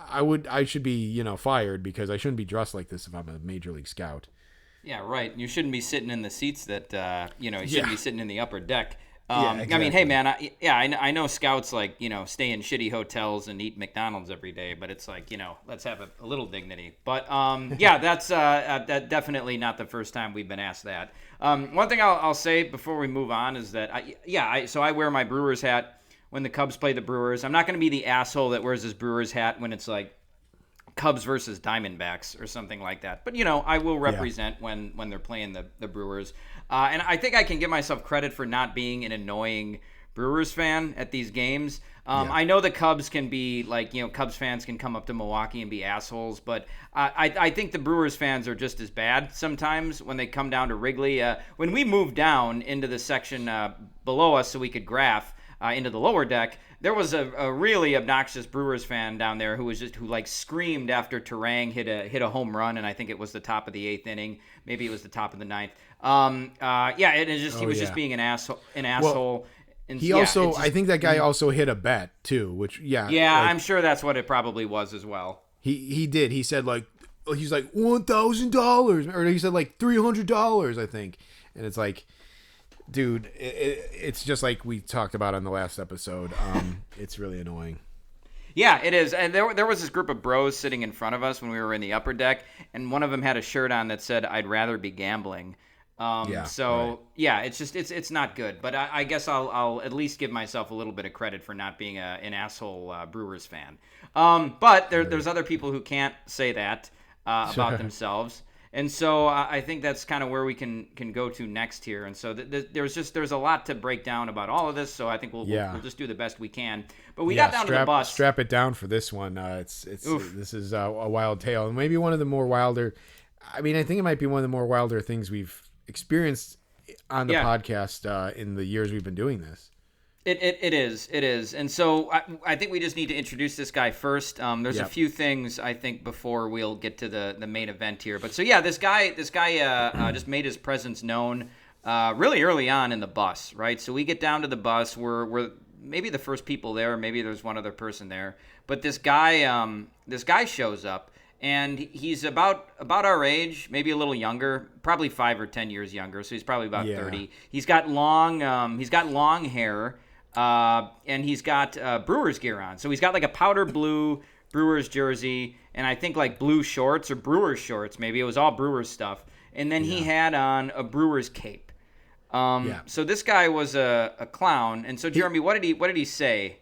I should be, fired, because I shouldn't be dressed like this if I'm a major league scout. Yeah, right. You shouldn't be sitting in the seats that, you shouldn't be sitting in the upper deck. Exactly. I mean, hey, man, I know scouts, like, stay in shitty hotels and eat McDonald's every day, but it's like, let's have a little dignity. But, that's that definitely not the first time we've been asked that. One thing I'll say before we move on is that, I wear my Brewers hat when the Cubs play the Brewers. I'm not going to be the asshole that wears his Brewers hat when it's like Cubs versus Diamondbacks or something like that. But, I will represent when they're playing the Brewers. And I think I can give myself credit for not being an annoying Brewers fan at these games. I know the Cubs can be like, Cubs fans can come up to Milwaukee and be assholes, but I think the Brewers fans are just as bad sometimes when they come down to Wrigley. When we moved down into the section below us so we could graph into the lower deck, there was a really obnoxious Brewers fan down there who screamed after Terang hit a home run, and I think it was the top of the 8th inning, maybe it was the top of the 9th. He was just being an asshole. Well, and I think that guy also hit a bet too, which I'm sure that's what it probably was as well. He did. He said he's like $1,000, or he said like $300, I think, and it's like, dude, it's just like we talked about on the last episode. It's really annoying. Yeah, it is. And there was this group of bros sitting in front of us when we were in the upper deck, and one of them had a shirt on that said, "I'd rather be gambling." It's just it's not good. But I guess I'll at least give myself a little bit of credit for not being an asshole Brewers fan. But there's other people who can't say that about themselves. And so I think that's kind of where we can go to next here. And so there's a lot to break down about all of this. So I think we'll just do the best we can. But we got down to the bus. Strap it down for this one. This is a wild tale, and maybe one of the more wilder. I mean, I think it might be one of the more wilder things we've experienced on the podcast in the years we've been doing this. It is. And so I think we just need to introduce this guy first. There's a few things, I think, before we'll get to the main event here. But so, this guy just made his presence known really early on in the bus, right? So we get down to the bus. We're maybe the first people there. Maybe there's one other person there. But this guy shows up, and he's about our age, maybe a little younger, probably 5 or 10 years younger. So he's probably about 30. He's got long hair. And he's got Brewers gear on. So he's got like a powder blue Brewers jersey, and I think like blue shorts or Brewers shorts. Maybe it was all Brewers stuff. And then he had on a Brewers cape. So this guy was a clown. And so Jeremy, what did he say?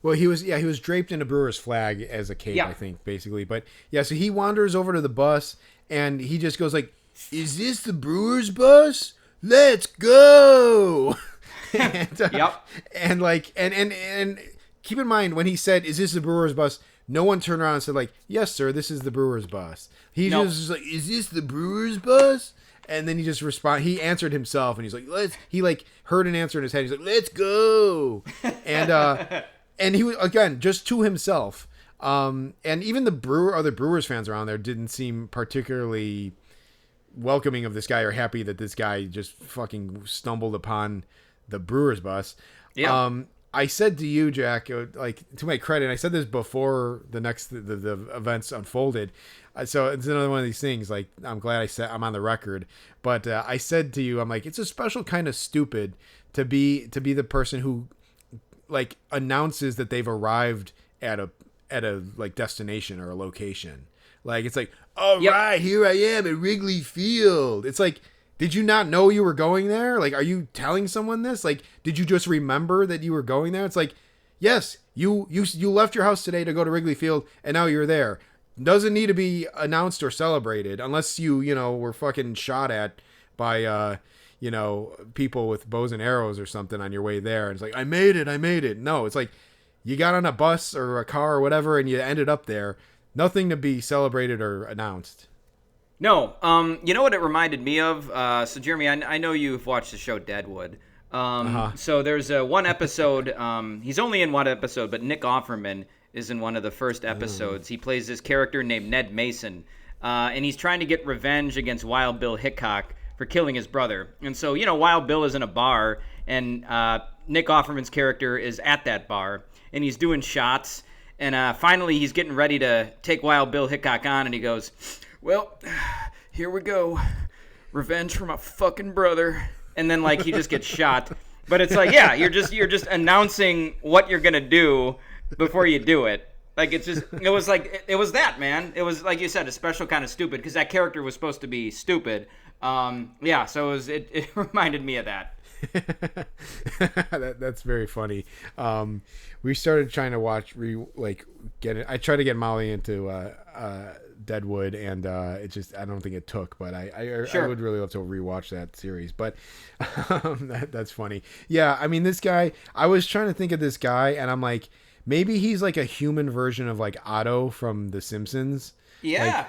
Well, he was draped in a Brewers flag as a cape, I think, basically. But so he wanders over to the bus, and he just goes like, "Is this the Brewers bus? Let's go!" and keep in mind, when he said, "Is this the Brewers bus?" no one turned around and said like, "Yes, sir, this is the Brewers bus." He just was like, "Is this the Brewers bus?" And then he just he answered himself, and he's like, he like heard an answer in his head. He's like, "Let's go." And he was, again, just to himself. And even the other Brewers fans around there didn't seem particularly welcoming of this guy or happy that this guy just fucking stumbled upon the Brewers bus. Yeah. I said to you, Jack, like, to my credit, I said this before the events unfolded. So it's another one of these things. Like, I'm glad I'm on the record, but I said to you, I'm like, it's a special kind of stupid to be the person who like announces that they've arrived at a like destination or a location. Like, it's like, all right, here I am at Wrigley Field. It's like, did you not know you were going there? Like, are you telling someone this? Like, did you just remember that you were going there? It's like, yes, you left your house today to go to Wrigley Field, and now you're there. Doesn't need to be announced or celebrated unless you were fucking shot at by, people with bows and arrows or something on your way there. And it's like, I made it. No, it's like, you got on a bus or a car or whatever, and you ended up there. Nothing to be celebrated or announced. No, you know what it reminded me of? So, Jeremy, I know you've watched the show Deadwood. So there's one episode, he's only in one episode, but Nick Offerman is in one of the first episodes. He plays this character named Ned Mason, and he's trying to get revenge against Wild Bill Hickok for killing his brother. And so, Wild Bill is in a bar, and Nick Offerman's character is at that bar, and he's doing shots, and finally he's getting ready to take Wild Bill Hickok on, and he goes, well, here we go. Revenge for my fucking brother. And then, like, he just gets shot. But it's like, yeah, you're just announcing what you're gonna do before you do it. Like, it was that, man. It was, like you said, a special kind of stupid, because that character was supposed to be stupid. So it reminded me of that. That's very funny. We started trying to watch I tried to get Molly into Deadwood, and it just, I don't think it took, but I would really love to rewatch that series. But that's funny. Yeah, I mean, this guy, I was trying to think of this guy, and I'm like, maybe he's like a human version of like Otto from The Simpsons. Yeah.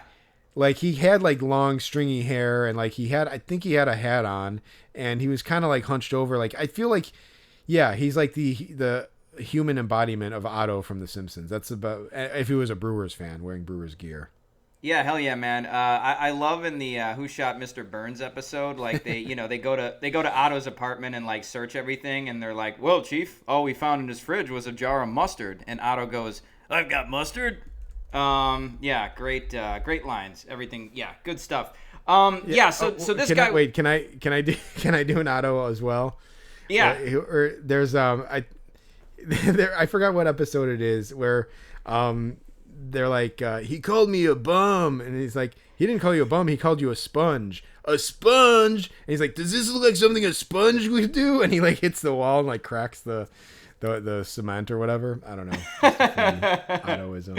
Like he had like long stringy hair, and like I think he had a hat on, and he was kind of like hunched over. Like, I feel like, yeah, he's like the human embodiment of Otto from The Simpsons. That's about, if he was a Brewers fan wearing Brewers gear. Yeah, hell yeah, man. I love in the Who Shot Mr. Burns episode, like they go to Otto's apartment and like search everything, and they're like, well, Chief, all we found in his fridge was a jar of mustard, and Otto goes, I've got mustard. Yeah, great lines. Everything, yeah, good stuff. So this guy. Wait, can I do an Otto as well? Yeah. Or there's I forgot what episode it is where they're like, he called me a bum, and he's like, he didn't call you a bum, he called you a sponge. A sponge. And he's like, does this look like something a sponge would do? And he like hits the wall and like cracks the cement or whatever. I don't know. Ottoism.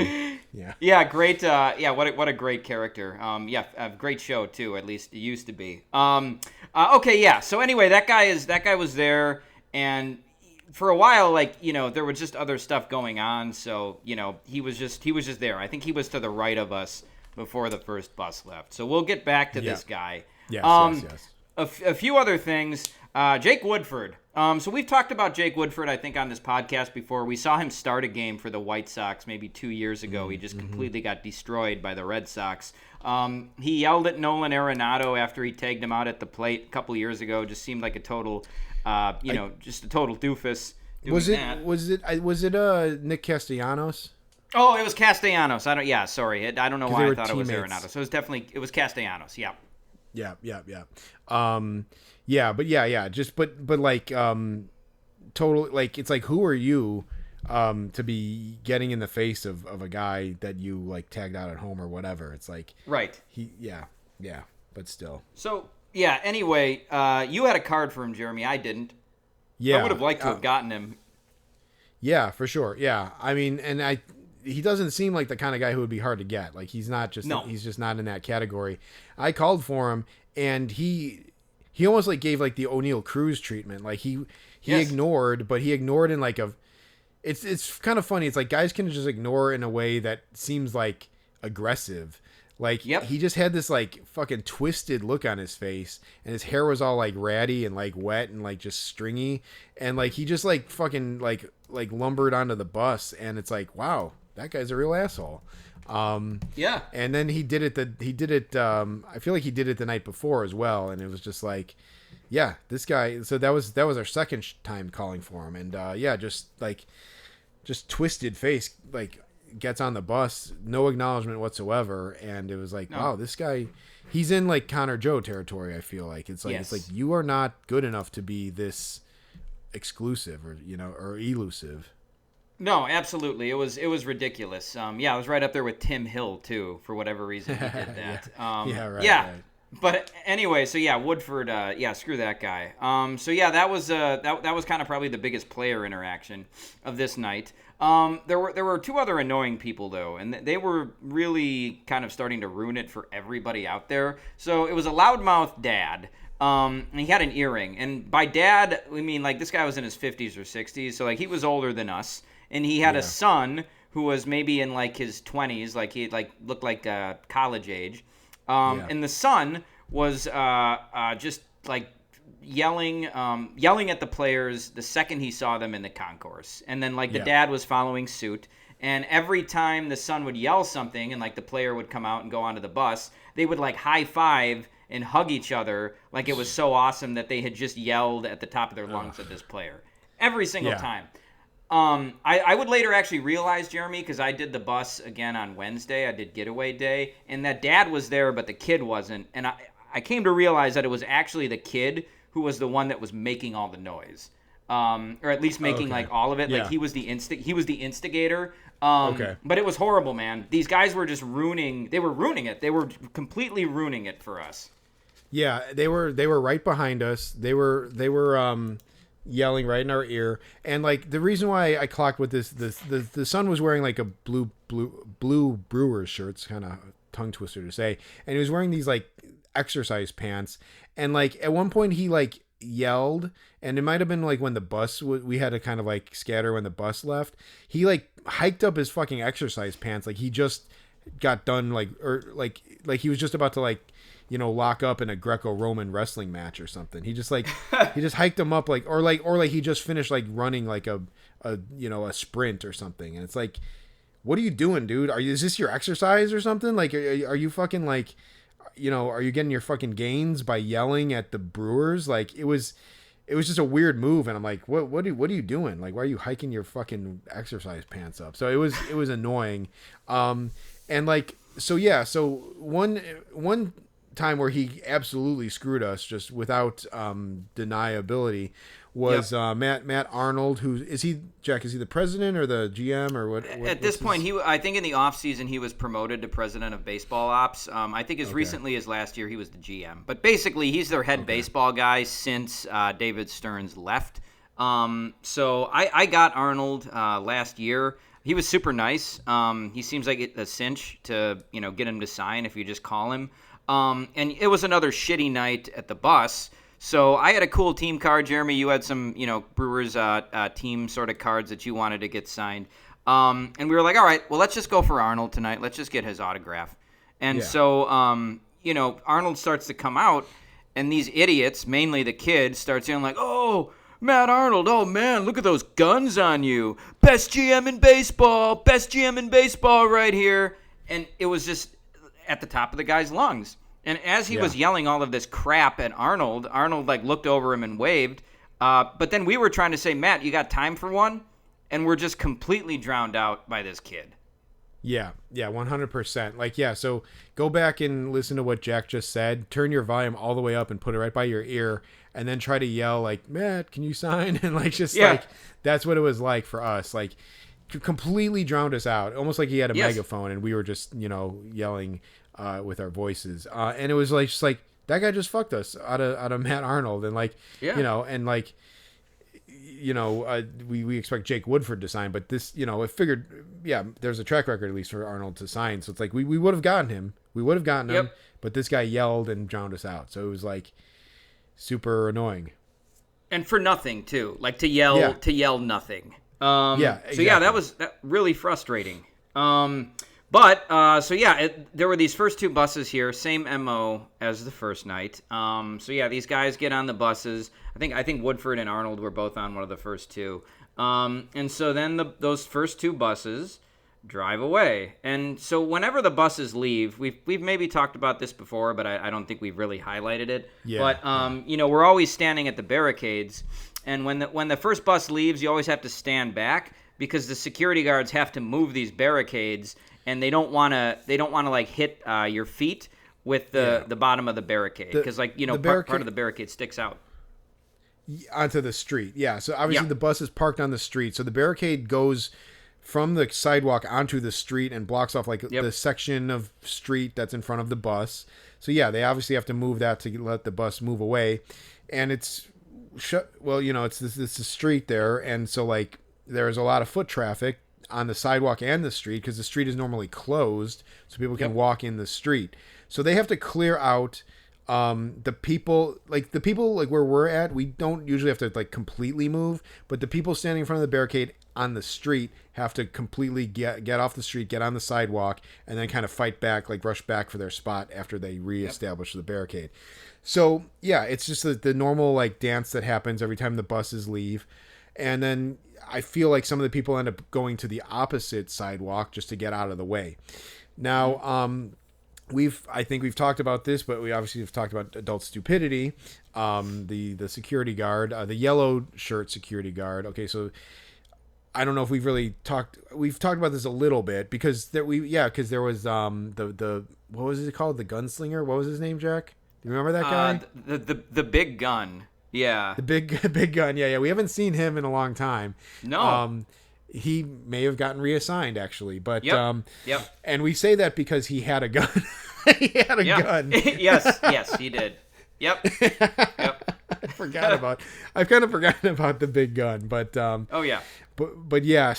Yeah. Yeah, great. What a great character. A great show too. At least it used to be. Okay, yeah. So anyway, that guy was there, and for a while, like, there was just other stuff going on. So he was just there. I think he was to the right of us before the first bus left. So we'll get back to this guy. Yes. A few other things. Jake Woodford. So we've talked about Jake Woodford, I think, on this podcast before. We saw him start a game for the White Sox maybe 2 years ago. He just completely got destroyed by the Red Sox. He yelled at Nolan Arenado after he tagged him out at the plate a couple years ago. Just seemed like a total, just a total doofus. Was it Nick Castellanos? Oh, it was Castellanos. I don't know why I thought teammates. It was Arenado. So it was Castellanos. Yeah. Yeah. But like, total, like, it's like, who are you, to be getting in the face of a guy that you like tagged out at home or whatever? It's like, right. But still. So yeah. Anyway, you had a card for him, Jeremy. I didn't. Yeah. I would have liked to have gotten him. Yeah, for sure. Yeah. I mean, he doesn't seem like the kind of guy who would be hard to get. Like, he's just not in that category. I called for him, and he almost like gave like the O'Neal Cruz treatment. Like he ignored, but he ignored in like it's kind of funny. It's like guys can just ignore in a way that seems like aggressive. Like, he just had this like fucking twisted look on his face, and his hair was all like ratty and like wet and like just stringy, and like he just like fucking like lumbered onto the bus, and it's like, wow, that guy's a real asshole. Yeah. And then he did it. I feel like he did it the night before as well, and it was just like, yeah, this guy. So that was our second time calling for him, and just twisted face, like gets on the bus, no acknowledgement whatsoever, and it was like, wow, this guy, he's in like Connor Joe territory. I feel like it's like you are not good enough to be this exclusive or or elusive. No, absolutely. It was ridiculous. I was right up there with Tim Hill too, for whatever reason he did that. Right. But anyway, so Woodford, screw that guy. That was kind of probably the biggest player interaction of this night. There were two other annoying people though, and they were really kind of starting to ruin it for everybody out there. So it was a loudmouth dad. And he had an earring, and by dad we mean like this guy was in his 50s or 60s, so like he was older than us, and he had a son who was maybe in like his 20s, like he looked like college age. And the son was just like yelling at the players the second he saw them in the concourse. And then like the dad was following suit. And every time the son would yell something and like the player would come out and go onto the bus, they would like high five and hug each other like it was so awesome that they had just yelled at the top of their lungs at this player. Every single time. I would later actually realize, Jeremy, because I did the bus again on Wednesday. I did getaway day, and that dad was there, but the kid wasn't. And I came to realize that it was actually the kid who was the one that was making all the noise, or at least making like all of it. Like he was the instigator. But it was horrible, man. These guys were just ruining it. They were completely ruining it for us. Yeah, they were right behind us. They were yelling right in our ear, and like the reason why I clocked with the son was wearing like a blue Brewers shirt. It's kind of tongue twister to say, and he was wearing these like exercise pants, and like at one point he like yelled, and it might have been like when the bus we had to kind of like scatter when the bus left. He like hiked up his fucking exercise pants, like he just got done like he was just about to like lock up in a Greco-Roman wrestling match or something. He just like he just hiked them up or he just finished like running like a sprint or something. And it's like, what are you doing, dude? Is this your exercise or something? Like, are you fucking like, are you getting your fucking gains by yelling at the Brewers? Like it was just a weird move. And I'm like, what are you doing? Like, why are you hiking your fucking exercise pants up? So it was annoying. And like, so one time where he absolutely screwed us just without deniability was Matt Arnold. Who is he, Jack? Is he the president or the GM or what? At this point, I think in the offseason he was promoted to president of baseball ops. I think as recently as last year he was the GM. But basically he's their head baseball guy since David Stearns left. So I got Arnold last year. He was super nice. He seems like a cinch to get him to sign if you just call him. And it was another shitty night at the bus. So I had a cool team card, Jeremy. You had some, Brewers team sort of cards that you wanted to get signed. And we were like, all right, well, let's just go for Arnold tonight. Let's just get his autograph. And so, Arnold starts to come out, and these idiots, mainly the kids, start saying like, oh, Matt Arnold, oh, man, look at those guns on you. Best GM in baseball right here. And it was just at the top of the guy's lungs. And as he was yelling all of this crap at Arnold like looked over him and waved. But then we were trying to say, Matt, you got time for one? And we're just completely drowned out by this kid. Yeah, 100%. Like, so go back and listen to what Jack just said. Turn your volume all the way up and put it right by your ear. And then try to yell like, Matt, can you sign? And like, just like, that's what it was like for us. Like, completely drowned us out. Almost like he had a megaphone and we were just, yelling with our voices, and it was like just like that guy just fucked us out of Matt Arnold, and like and like we expect Jake Woodford to sign, but this I figured there's a track record at least for Arnold to sign, so it's like we would have gotten him, but this guy yelled and drowned us out, so it was like super annoying, and for nothing too, like to yell nothing. Exactly. So that was really frustrating. But there were these first two buses here, same MO as the first night. These guys get on the buses. I think Woodford and Arnold were both on one of the first two. And so then those first two buses drive away. And so whenever the buses leave, we've maybe talked about this before, but I don't think we've really highlighted it. Yeah, But we're always standing at the barricades, and when the first bus leaves, you always have to stand back because the security guards have to move these barricades, and they don't want to like hit your feet with the bottom of the barricade because part of the barricade sticks out onto the street. Yeah, so obviously Yeah. the bus is parked on the street, so the barricade goes from the sidewalk onto the street and blocks off like the section of street that's in front of the bus. So yeah, they obviously have to move that to let the bus move away, and it's it's this street there, and so like there's a lot of foot traffic on the sidewalk and the street because the street is normally closed so people can walk in the street. So they have to clear out the people like where we're at. We don't usually have to like completely move, but the people standing in front of the barricade on the street have to completely get off the street, get on the sidewalk, and then kind of fight back, like rush back for their spot after they reestablish the barricade. So yeah, it's just the normal like dance that happens every time the buses leave. And then I feel like some of the people end up going to the opposite sidewalk just to get out of the way. Now, I think we've talked about this, but we obviously have talked about Adult Stupidity, the security guard, the yellow shirt security guard. Okay, so I don't know if we've talked about this a little bit because there was the what was it called? The gunslinger? What was his name, Jack? Do you remember that guy? The big gun. Yeah. The big gun. Yeah. We haven't seen him in a long time. No. He may have gotten reassigned actually, but Yep. And we say that because he had a gun. He had a gun. yes, he did. Yep. I've kind of forgotten about the big gun, but oh yeah. But yeah,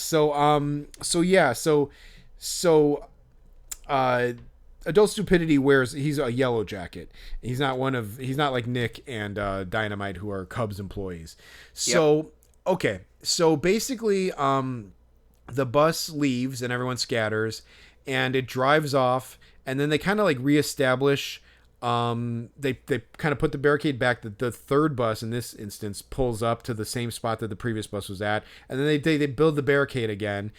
Adult Stupidity he's a yellow jacket. He's not like Nick and Dynamite, who are Cubs employees. So okay, so basically the bus leaves and everyone scatters and it drives off, and then they kind of like reestablish. They kind of put the barricade back. The third bus in this instance pulls up to the same spot that the previous bus was at, and then they build the barricade again.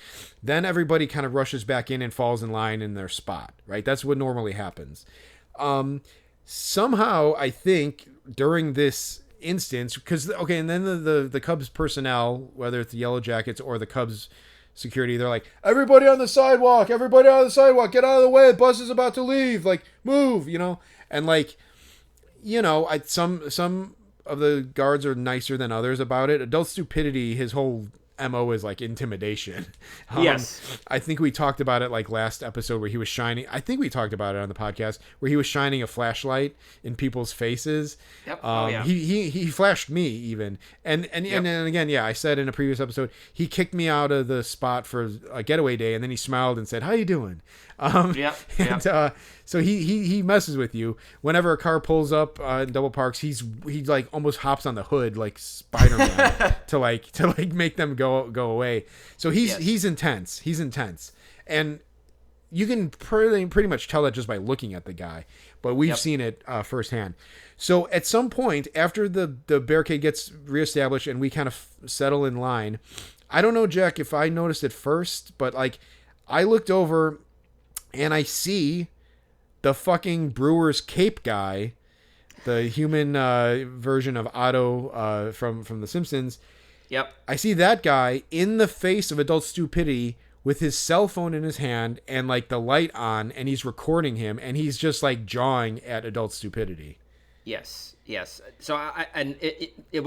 Then everybody kind of rushes back in and falls in line in their spot. Right, that's what normally happens. Somehow I think during this instance, and then the Cubs personnel, whether it's the Yellow Jackets or the Cubs security, they're like, everybody on the sidewalk, get out of the way, the bus is about to leave, like move, and like, some of the guards are nicer than others about it. Adult Stupidity, his whole MO is like intimidation. Yes. I think we talked about it like last episode where he was shining. I think we talked about it on the podcast where he was shining a flashlight in people's faces. Yep. He flashed me even. And again, I said in a previous episode, he kicked me out of the spot for a getaway day, and then he smiled and said, "How you doing?" So he messes with you. Whenever a car pulls up in double parks, he like almost hops on the hood like Spider-Man to make them go away. So he's intense. He's intense, and you can pretty much tell that just by looking at the guy. But we've seen it firsthand. So at some point after the barricade gets reestablished and we kind of settle in line, I don't know, Jack, if I noticed it first, but like I looked over and I see the fucking Brewers Cape guy, the human version of Otto from The Simpsons. Yep. I see that guy in the face of Adult Stupidity with his cell phone in his hand and like the light on, and he's recording him, and he's just like jawing at Adult Stupidity. Yes. So it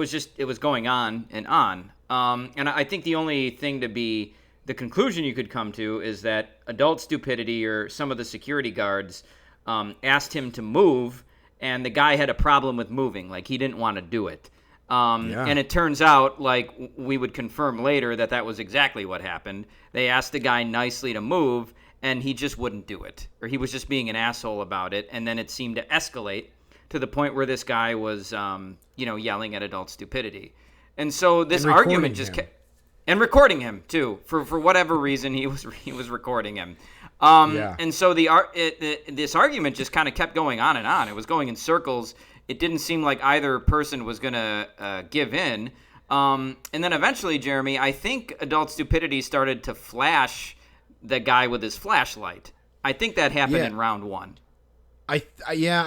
was going on and on. And I think the only thing the conclusion you could come to is that Adult Stupidity or some of the security guards asked him to move, and the guy had a problem with moving. Like, he didn't want to do it. And it turns out, like we would confirm later, that was exactly what happened. They asked the guy nicely to move, and he just wouldn't do it. Or he was just being an asshole about it, and then it seemed to escalate to the point where this guy was, yelling at Adult Stupidity. And so this argument just kept... And recording him too, for whatever reason he was recording him, and so this argument just kind of kept going on and on. It was going in circles. It didn't seem like either person was gonna give in, and then eventually, Jeremy, I think Adult Stupidity started to flash the guy with his flashlight. I think that happened in round 1. I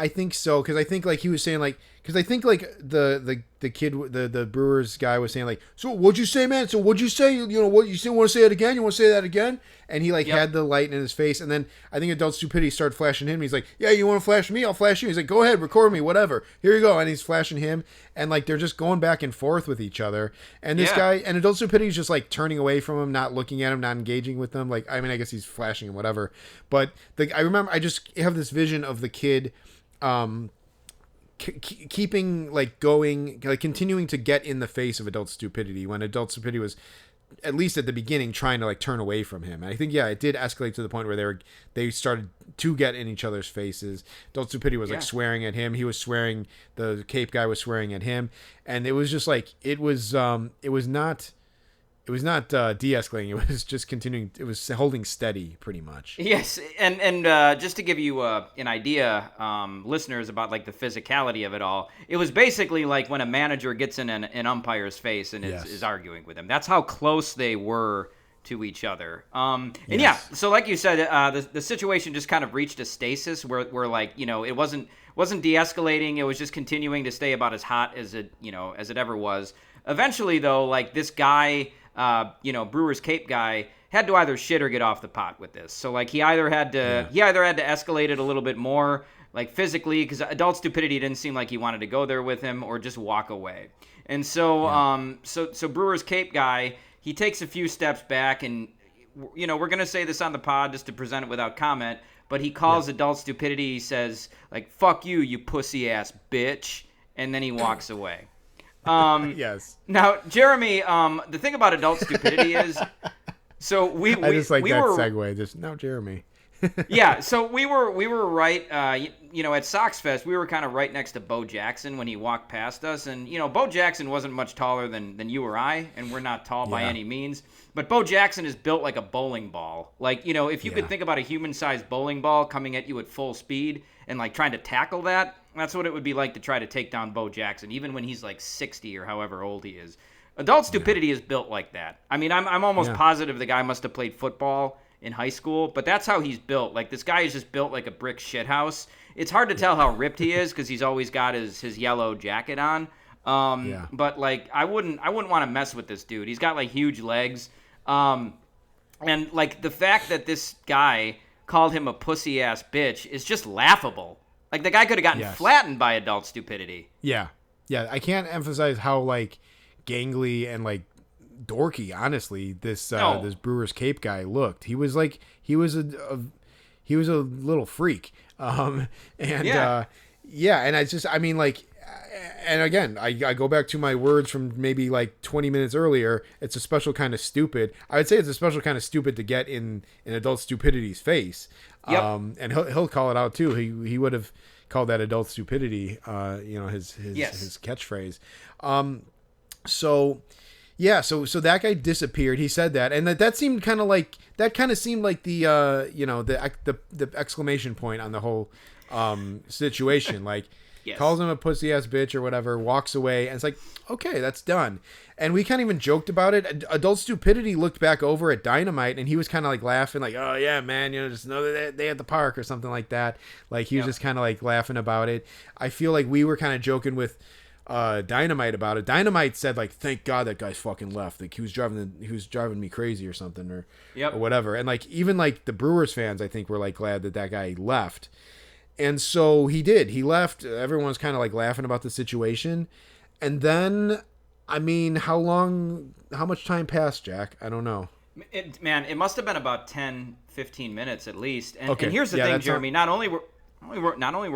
think so, because I think like he was saying like, because I think like the kid, the Brewers guy was saying like, so what'd you say, man? So what'd you say? You know what? You still want to say it again? You want to say that again? And he like had the light in his face, and then I think Adult Stupidity started flashing him. He's like, yeah, you want to flash me? I'll flash you. He's like, go ahead, record me, whatever. Here you go. And he's flashing him, and like they're just going back and forth with each other. And this guy, and Adult Stupidity's just like turning away from him, not looking at him, not engaging with them. Like, I mean, I guess he's flashing him, whatever. But I remember, I just have this vision of the kid, keeping like going, like continuing to get in the face of Adult Stupidity when Adult Stupidity was, at least at the beginning, trying to like turn away from him. And I think it did escalate to the point where they started to get in each other's faces. Adult Stupidity was like swearing at him. He was swearing. The Cape guy was swearing at him, and it was just like it was not de-escalating. It was just continuing. It was holding steady, pretty much. Yes, and just to give you an idea, listeners, about like the physicality of it all, it was basically like when a manager gets in an umpire's face and is arguing with him. That's how close they were to each other. So like you said, the situation just kind of reached a stasis where like, you know, it wasn't de-escalating. It was just continuing to stay about as hot as it ever was. Eventually, though, like this guy, Brewers Cape guy, had to either shit or get off the pot with this. So like he either had to escalate it a little bit more, like physically, because Adult Stupidity didn't seem like he wanted to go there with him, or just walk away. And so so Brewers Cape guy, he takes a few steps back, and we're gonna say this on the pod just to present it without comment, but he calls Adult Stupidity. He says like, "Fuck you, you pussy ass bitch," and then he walks away. Yes. Now, Jeremy, the thing about Adult Stupidity is, so I just like that segue. Just now, Jeremy. Yeah, so we were right, at Sox Fest, we were kind of right next to Bo Jackson when he walked past us, and Bo Jackson wasn't much taller than you or I, and we're not tall by any means, but Bo Jackson is built like a bowling ball. Like, if you could think about a human-sized bowling ball coming at you at full speed and like trying to tackle that, that's what it would be like to try to take down Bo Jackson, even when he's like 60 or however old he is. Adult Stupidity is built like that. I mean, I'm almost positive the guy must have played football in high school, but that's how he's built. Like, this guy is just built like a brick shithouse. It's hard to tell how ripped he is because he's always got his yellow jacket on. But like, I wouldn't want to mess with this dude. He's got like huge legs. And like the fact that this guy called him a pussy ass bitch is just laughable. Like, the guy could have gotten flattened by Adult Stupidity. Yeah. I can't emphasize how like gangly and like dorky, honestly, this Brewers Cape guy looked. He was a little freak. And again, I go back to my words from maybe like 20 minutes earlier. It's a special kind of stupid. I would say it's a special kind of stupid to get in Adult Stupidity's face. Yep. And he'll call it out too. He would have called that Adult Stupidity, his catchphrase. So that guy disappeared. He said that, and that seemed kind of like seemed like the exclamation point on the whole situation. Like, calls him a pussy ass bitch or whatever, walks away, and it's like, okay, that's done. And we kind of even joked about it. Adult Stupidity looked back over at Dynamite, and he was kind of like laughing, like, oh yeah, man, just know that they at the park or something like that. Like, he was just kind of like laughing about it. I feel like we were kind of joking with Dynamite about it. Dynamite said like, thank God that guy's fucking left. Like, he was driving me crazy or something or whatever. And like, even like the Brewers fans, I think, were like glad that guy left. And so he did. He left. Everyone's kind of like laughing about the situation. And then, I mean, how much time passed, Jack? I don't know. It must have been about 10, 15 minutes at least. And here's the thing, Jeremy. Not only were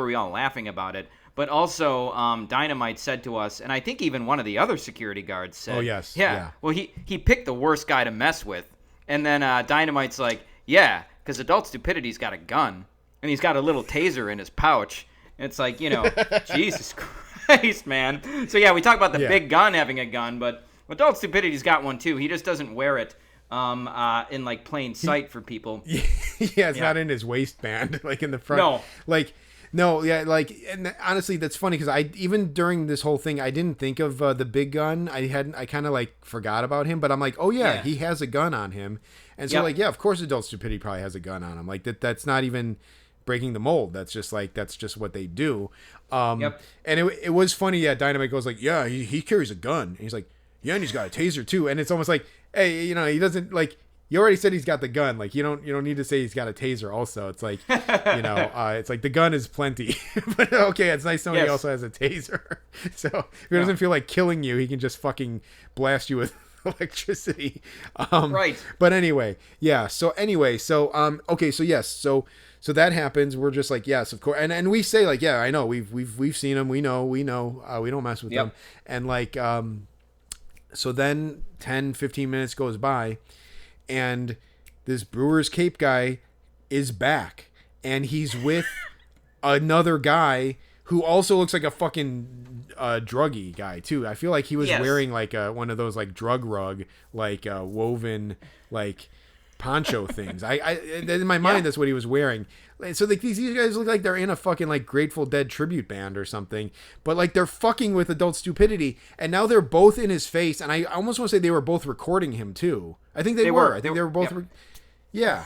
we all laughing about it, but also Dynamite said to us, and I think even one of the other security guards said, "Oh yes, well, he picked the worst guy to mess with." And then Dynamite's like, "Yeah, because Adult Stupidity's got a gun, and he's got a little taser in his pouch." And it's like, Jesus Christ, man. So yeah, we talk about the big gun having a gun, but Adult Stupidity's got one too. He just doesn't wear it in like plain sight for people. It's not in his waistband, like in the front. No. Like, No, yeah, like, and honestly, that's funny because I even during this whole thing, I didn't think of the big gun. I kind of like forgot about him, but I'm like, oh yeah, he has a gun on him, and so like, yeah, of course, Adult Stupidity probably has a gun on him. Like that's not even breaking the mold. That's just what they do. And it was funny. Yeah, Dynamite goes like, yeah, he carries a gun, and he's like, yeah, and he's got a taser too, and it's almost like, hey, you know, he doesn't like. You already said he's got the gun. Like you don't need to say he's got a taser. Also, it's like, you know, it's like the gun is plenty. But okay, it's nice somebody also has a taser. So if he doesn't feel like killing you, he can just fucking blast you with electricity. Right. But anyway, yeah. So okay. So yes. So that happens. We're just like, yes, of course. And we say like, yeah, I know. We've seen them. We know. We don't mess with them. And like, so then 10, 15 minutes goes by. And this Brewers Cape guy is back, and he's with another guy who also looks like a fucking druggy guy too. I feel like he was wearing like one of those like drug rug like woven like poncho things. I in my mind that's what he was wearing. So like these guys look like they're in a fucking like Grateful Dead tribute band or something, but like they're fucking with Adult Stupidity, and now they're both in his face, and I almost want to say they were both recording him too. I think they were. I think they were both. Yeah.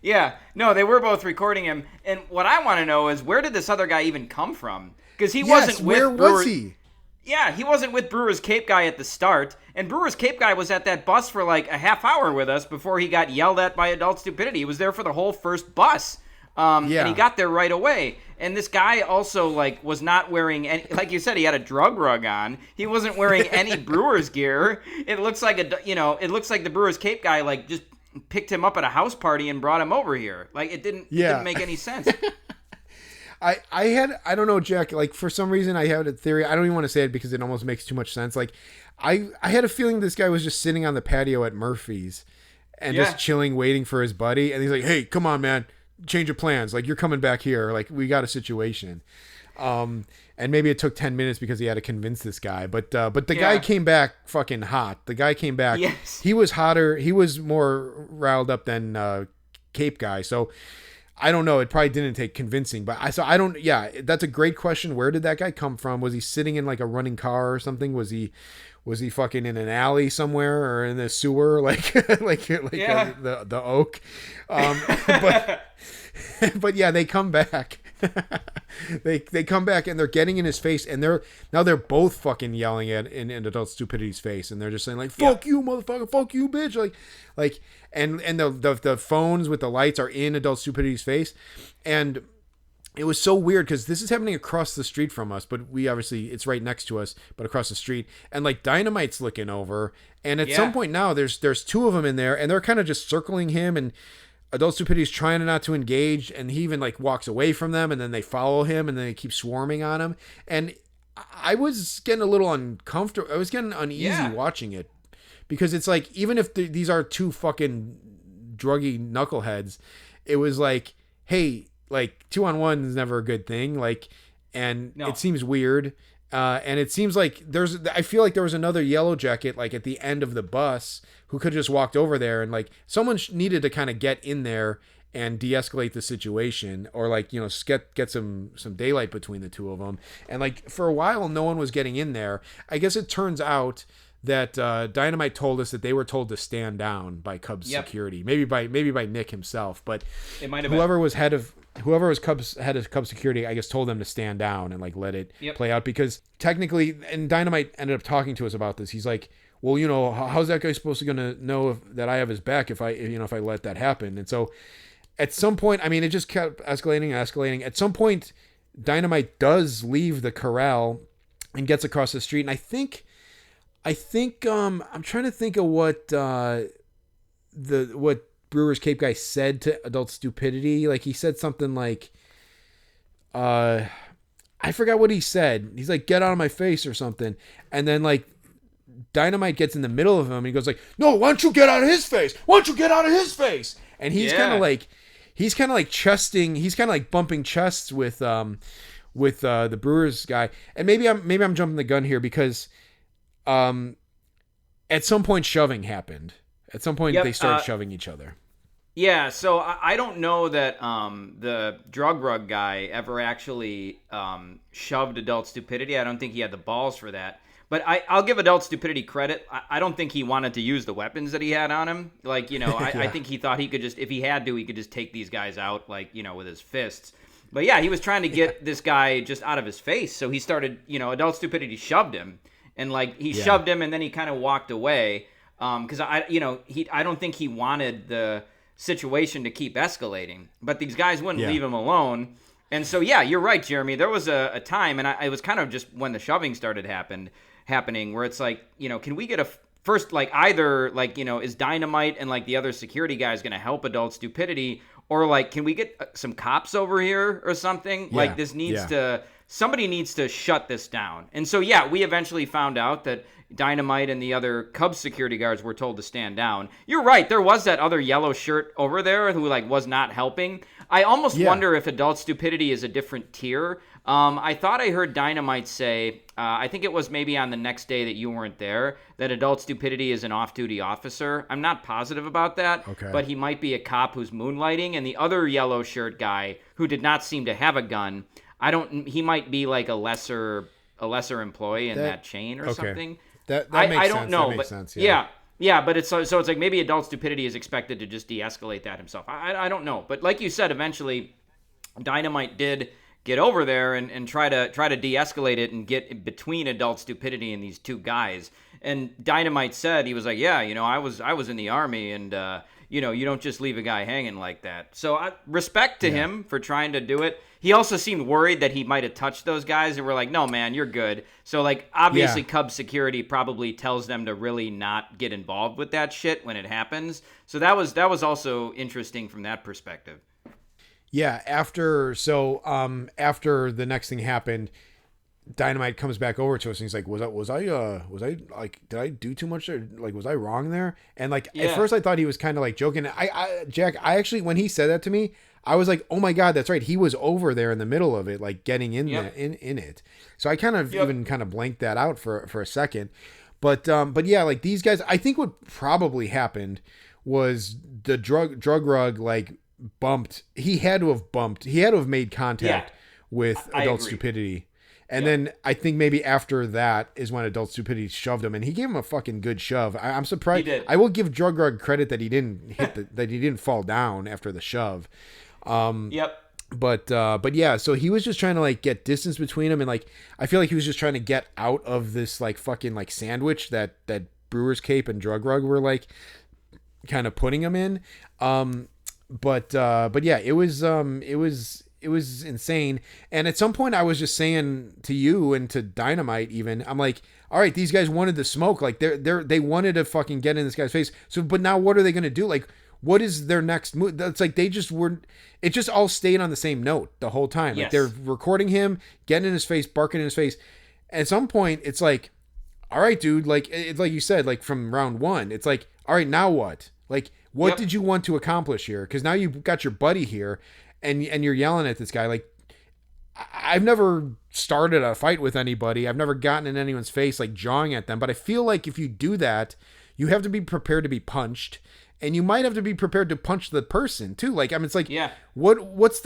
Yeah. No, they were both recording him, and what I want to know is where did this other guy even come from? Because he wasn't with. Where was he? Yeah, he wasn't with Brewers Cape guy at the start, and Brewers Cape guy was at that bus for like a half hour with us before he got yelled at by Adult Stupidity. He was there for the whole first bus. And he got there right away. And this guy also like was not wearing any, like you said, he had a drug rug on. He wasn't wearing any Brewers gear. It looks like it looks like the Brewers Cape guy like just picked him up at a house party and brought him over here. Like it didn't make any sense. I don't know, Jack, like for some reason I had a theory. I don't even want to say it because it almost makes too much sense. Like I had a feeling this guy was just sitting on the patio at Murphy's and just chilling, waiting for his buddy. And he's like, hey, come on, man. Change of plans. Like, you're coming back here. Like, we got a situation. And maybe it took 10 minutes because he had to convince this guy. But the guy came back fucking hot. The guy came back. Yes. He was hotter. He was more riled up than Cape guy. So I don't know. It probably didn't take convincing. But I don't. Yeah, that's a great question. Where did that guy come from? Was he sitting in like a running car or something? Was he fucking in an alley somewhere or in the sewer like the Oak? But yeah, they come back. they come back and they're getting in his face, and they're both fucking yelling in Adult Stupidity's face, and they're just saying like fuck you motherfucker, fuck you bitch, like and the phones with the lights are in Adult Stupidity's face. And it was so weird because this is happening across the street from us, but we obviously, it's right next to us, but across the street. And like Dynamite's looking over, and at some point now there's two of them in there, and they're kind of just circling him, and Adult Stupidity's trying not to engage, and he even like walks away from them, and then they follow him, and then they keep swarming on him. And I was getting a little uncomfortable. I was getting uneasy watching it because it's like, even if these are two fucking druggy knuckleheads, it was like, hey, like 2-on-1 is never a good thing. Like, and it seems weird. And it seems like I feel like there was another yellow jacket, like at the end of the bus, who could have just walked over there, and like someone needed to kind of get in there and de-escalate the situation, or like, you know, get some daylight between the two of them. And like for a while, no one was getting in there. I guess it turns out that Dynamite told us that they were told to stand down by Cubs security, maybe by Nick himself, but it might have whoever was head of Cubs security, I guess, told them to stand down and like let it play out, because technically, and Dynamite ended up talking to us about this. He's like, well, you know, how's that guy supposed to gonna know that I have his back if I let that happen? And so at some point, I mean, it just kept escalating. At some point, Dynamite does leave the corral and gets across the street, and I think I'm trying to think of what Brewers Cape guy said to Adult Stupidity. Like, he said something like, I forgot what he said. He's like, get out of my face or something. And then like Dynamite gets in the middle of him and he goes like, no, why don't you get out of his face? Why don't you get out of his face? And he's kind of like chesting. He's kind of like bumping chests with the Brewers guy. And maybe I'm jumping the gun here because at some point shoving happened. At some point they started shoving each other. Yeah, so I don't know that the drug rug guy ever actually shoved Adult Stupidity. I don't think he had the balls for that. But I'll give Adult Stupidity credit. I don't think he wanted to use the weapons that he had on him. Like, I think he thought he could just, if he had to, he could just take these guys out, like, with his fists. But yeah, he was trying to get this guy just out of his face. So he started, Adult Stupidity shoved him. And, like, he shoved him and then he kind of walked away. Because, I don't think he wanted the situation to keep escalating. But these guys wouldn't leave him alone. And so, yeah, you're right, Jeremy. There was a time, and it was kind of just when the shoving started happening, where it's like, can we get a first, like, either, like, is Dynamite and, like, the other security guys going to help Adult Stupidity, or, like, can we get some cops over here or something? Like, this needs to, somebody needs to shut this down. And so, yeah, we eventually found out that Dynamite and the other Cubs security guards were told to stand down. You're right. There was that other yellow shirt over there who, like, was not helping. I almost wonder if Adult Stupidity is a different tier. I thought I heard Dynamite say, I think it was maybe on the next day that you weren't there, that Adult Stupidity is an off-duty officer. I'm not positive about that, but he might be a cop who's moonlighting. And the other yellow shirt guy, who did not seem to have a gun, he might be like a lesser employee in that chain or something. That makes sense. I don't know, that makes but sense, yeah, but so it's like maybe Adult Stupidity is expected to just de-escalate that himself. I don't know, but like you said, eventually Dynamite did get over there and try to de-escalate it and get between Adult Stupidity and these two guys. And Dynamite said, he was like, yeah, I was in the Army, and you don't just leave a guy hanging like that. So respect to him for trying to do it. He also seemed worried that he might have touched those guys, and we're like, no, man, you're good. So, like, obviously Cubs security probably tells them to really not get involved with that shit when it happens. So that was also interesting from that perspective. Yeah, after the next thing happened, Dynamite comes back over to us and he's like, was I like, did I do too much? Like, was I wrong there? And like, at first I thought he was kind of like joking. Jack, I actually, when he said that to me, I was like, oh my God, that's right. He was over there in the middle of it, like getting in in it. So I kind of even kind of blanked that out for a second. But yeah, like these guys, I think what probably happened was the drug rug, like, bumped. He had to have made contact with Adult Stupidity. And then I think maybe after that is when Adult Stupidity shoved him, and he gave him a fucking good shove. I'm surprised. He did. I will give Drug Rug credit that he didn't that he didn't fall down after the shove. But yeah, so he was just trying to like get distance between him, and like I feel like he was just trying to get out of this like fucking like sandwich that Brewers Cape and Drug Rug were like kind of putting him in. But yeah, it was insane. And at some point I was just saying to you and to Dynamite even, I'm like, all right, these guys wanted the smoke. Like they wanted to fucking get in this guy's face. So, but now what are they going to do? Like, what is their next move? That's like, it just all stayed on the same note the whole time. Like they're recording him, getting in his face, barking in his face. At some point it's like, all right, dude, like it's like you said, like from round one, it's like, all right, now what? Like, what did you want to accomplish here? Because now you've got your buddy here, and you're yelling at this guy. Like, I've never started a fight with anybody. I've never gotten in anyone's face, like jawing at them. But I feel like if you do that, you have to be prepared to be punched, and you might have to be prepared to punch the person too. Like, I mean, it's like, what was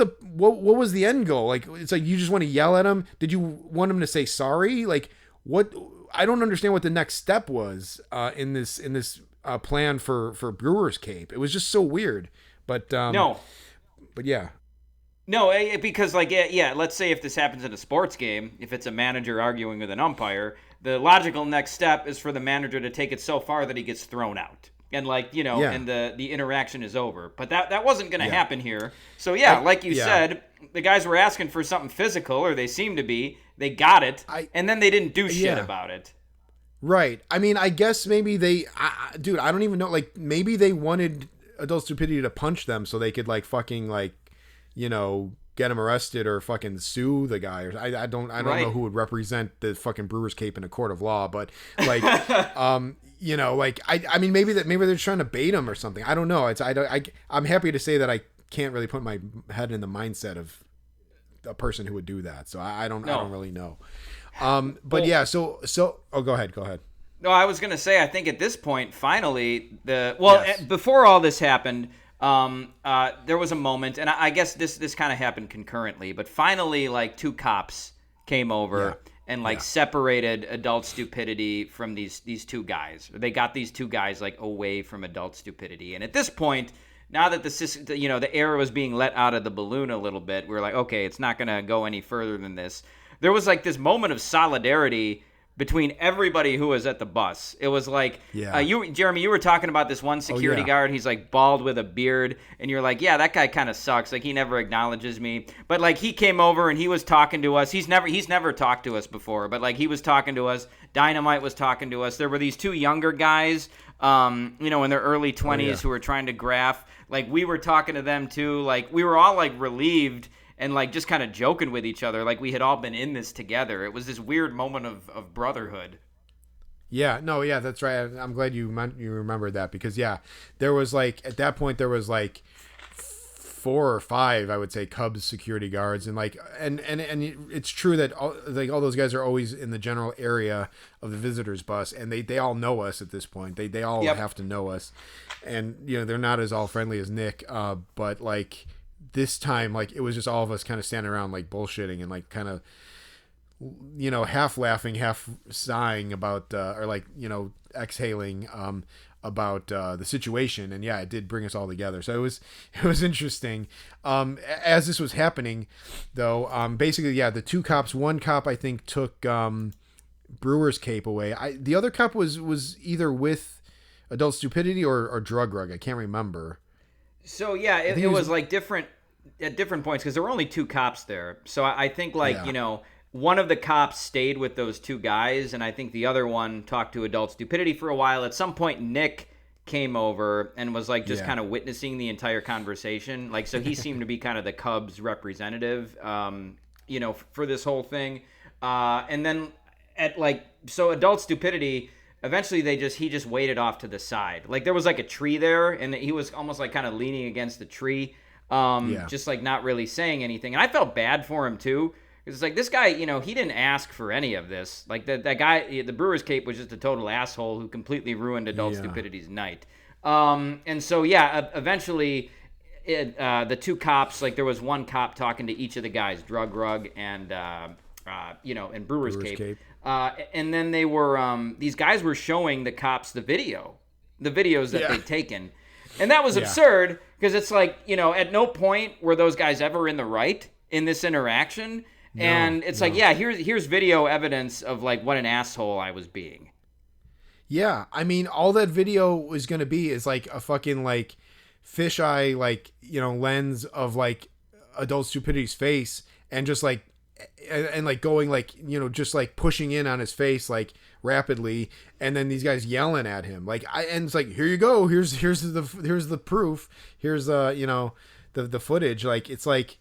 the end goal? Like, it's like you just want to yell at him. Did you want him to say sorry? Like, what? I don't understand what the next step was in this plan for Brewers Cape. It was just so weird. But but yeah. No, because like let's say if this happens in a sports game, if it's a manager arguing with an umpire, the logical next step is for the manager to take it so far that he gets thrown out. And like, and the interaction is over. But that wasn't going to happen here. So like you said, the guys were asking for something physical, or they seemed to be. They got it, and then they didn't do shit about it. Right. I mean, I guess maybe dude, I don't even know. Like, maybe they wanted Adult Stupidity to punch them so they could like fucking like, get him arrested or fucking sue the guy. Or I don't know who would represent the fucking Brewers Cape in a court of law, but like, like I mean, maybe they're trying to bait him or something. I don't know. I'm happy to say that I can't really put my head in the mindset of a person who would do that. So I don't really know. But yeah, so go ahead. No, I was going to say, I think at this point, finally, before all this happened, there was a moment, and I guess this kind of happened concurrently, but finally, like, two cops came over and like separated Adult Stupidity from these two guys. They got these two guys like away from Adult Stupidity, and at this point, now that the air was being let out of the balloon a little bit, we were like, okay, it's not gonna go any further than this. There was like this moment of solidarity between everybody who was at the bus. It was like, Jeremy, you were talking about this one security guard. He's like bald with a beard, and you're like, yeah, that guy kind of sucks. Like, he never acknowledges me. But like, he came over and he was talking to us. He's never talked to us before, but like, he was talking to us. Dynamite was talking to us. There were these two younger guys, in their early 20s who were trying to graph. Like, we were talking to them too. Like, we were all like relieved and like just kind of joking with each other, like we had all been in this together. It was this weird moment of brotherhood. Yeah, no, yeah, that's right. I'm glad you remembered that, because there was like, at that point there was like 4 or 5, I would say, Cubs security guards, and like and it's true that all those guys are always in the general area of the visitors bus, and they all know us at this point. They all have to know us, and they're not as all friendly as Nick, but like, this time, like, it was just all of us kind of standing around like bullshitting and like kind of half laughing, half sighing about or like exhaling about the situation. And it did bring us all together, so it was interesting. As this was happening though, basically the two cops, one cop I think took Brewers Cape away. The other cop was either with Adult Stupidity or Drug Rug, I can't remember. So it was like different at different points, because there were only 2 cops there. So I think like one of the cops stayed with those 2 guys, and I think the other one talked to Adult Stupidity for a while. At some point, Nick came over and was like just kind of witnessing the entire conversation. Like, so he seemed to be kind of the Cubs representative, for this whole thing. And then so Adult Stupidity, eventually he just waited off to the side. Like, there was like a tree there, and he was almost like kind of leaning against the tree, just like not really saying anything. And I felt bad for him too, because it's like, this guy, he didn't ask for any of this. Like, that guy, the Brewers Cape, was just a total asshole who completely ruined Adult Stupidity's night. And so eventually the 2 cops, like, there was one cop talking to each of the guys, Drug Rug and and Brewers Cape. And then they were these guys were showing the cops the videos that they'd taken. And that was absurd, because it's like, at no point were those guys ever in the right in this interaction. No, and it's like, here's video evidence of like what an asshole I was being. Yeah, I mean, all that video was going to be is like a fucking like fisheye, like, lens of like Adult Stupidity's face, and just like, and like going like, just like pushing in on his face like rapidly, and then these guys yelling at him like, and it's like, here you go, here's the proof, here's the footage. Like, it's like,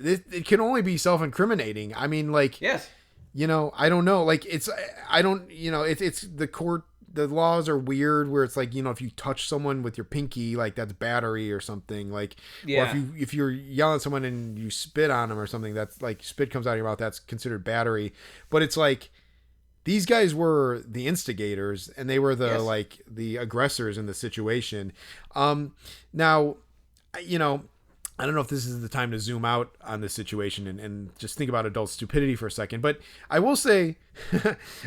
it can only be self-incriminating. I mean, like, yes, I don't know, like, it's the court, the laws are weird, where it's like, if you touch someone with your pinky, like, that's battery or something, like, or if you're yelling at someone and you spit on them or something, that's like, spit comes out of your mouth, that's considered battery. But it's like, these guys were the instigators, and they were the like the aggressors in the situation. Now, I don't know if this is the time to zoom out on this situation and just think about Adult Stupidity for a second, but I will say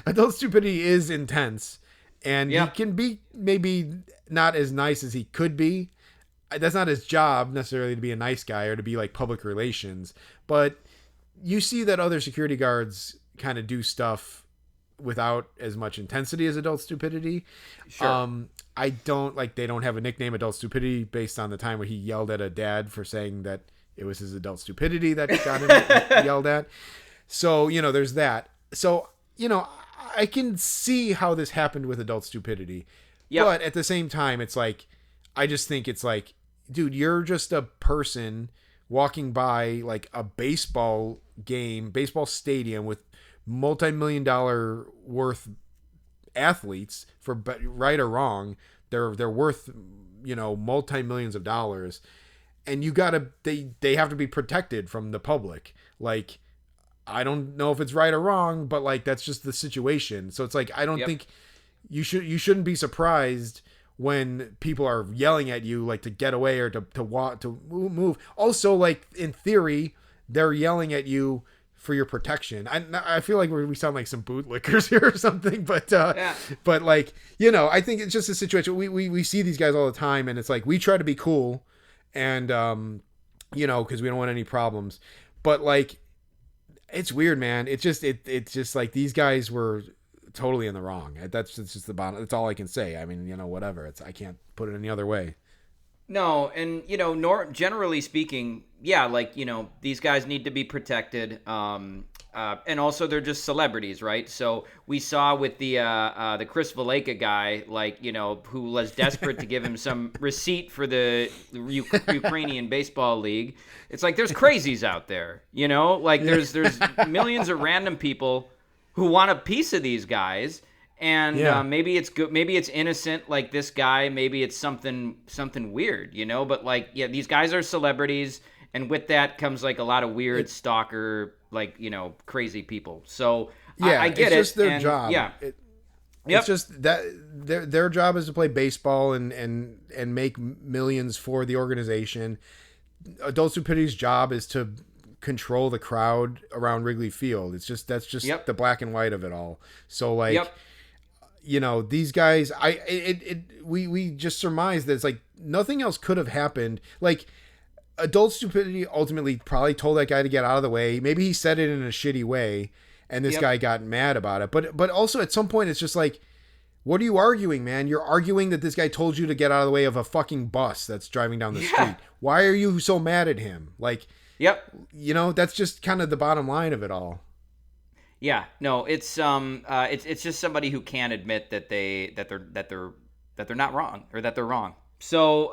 Adult Stupidity is intense, and he can be maybe not as nice as he could be. That's not his job necessarily, to be a nice guy or to be like public relations, but you see that other security guards kind of do stuff without as much intensity as Adult Stupidity. Sure. I don't like, they don't have a nickname, Adult Stupidity, based on the time where he yelled at a dad for saying that it was his adult stupidity that got him yelled at. So, there's that. So, I can see how this happened with Adult Stupidity. Yep. But at the same time, it's like, I just think it's like, dude, you're just a person walking by like a baseball stadium with multi-million-dollar worth athletes, for right or wrong, they're worth multi-millions of dollars, and they have to be protected from the public. Like, I don't know if it's right or wrong, but like, that's just the situation. So it's like, I don't think you shouldn't be surprised when people are yelling at you, like to get away or to walk, to move. Also, like in theory, they're yelling at you for your protection. I feel like we sound like some bootlickers here or something, but but like, you know, I think it's just a situation. We see these guys all the time, and it's like we try to be cool, and you know, because we don't want any problems. But like, it's weird, man. It's just like these guys were totally in the wrong. It's just the bottom. That's all I can say. I mean, you know, whatever. I can't put it any other way. No, and you know, generally speaking, yeah, like, you know, these guys need to be protected, and also they're just celebrities, right? So we saw with the Chris Valleca guy, like, you know, who was desperate to give him some receipt for the Ukrainian baseball league. It's like there's crazies out there, you know, like there's millions of random people who want a piece of these guys. And maybe it's good, maybe it's innocent, like this guy, maybe it's something weird, you know, but like, yeah, these guys are celebrities, and with that comes like a lot of weird stalker, like, you know, crazy people. So yeah, I get it's just their and, job. Yeah. It's just that their job is to play baseball and make millions for the organization. Adult Stupidity's job is to control the crowd around Wrigley Field. It's just, that's just the black and white of it all. So like, you know, these guys, we just surmise that it's like nothing else could have happened. Like, Adult Stupidity ultimately probably told that guy to get out of the way. Maybe he said it in a shitty way, and this guy got mad about it. But also at some point, it's just like, what are you arguing, man? You're arguing that this guy told you to get out of the way of a fucking bus that's driving down the street. Why are you so mad at him? Like, you know, that's just kind of the bottom line of it all. Yeah, no, it's just somebody who can't admit that they're not wrong, or that they're wrong. So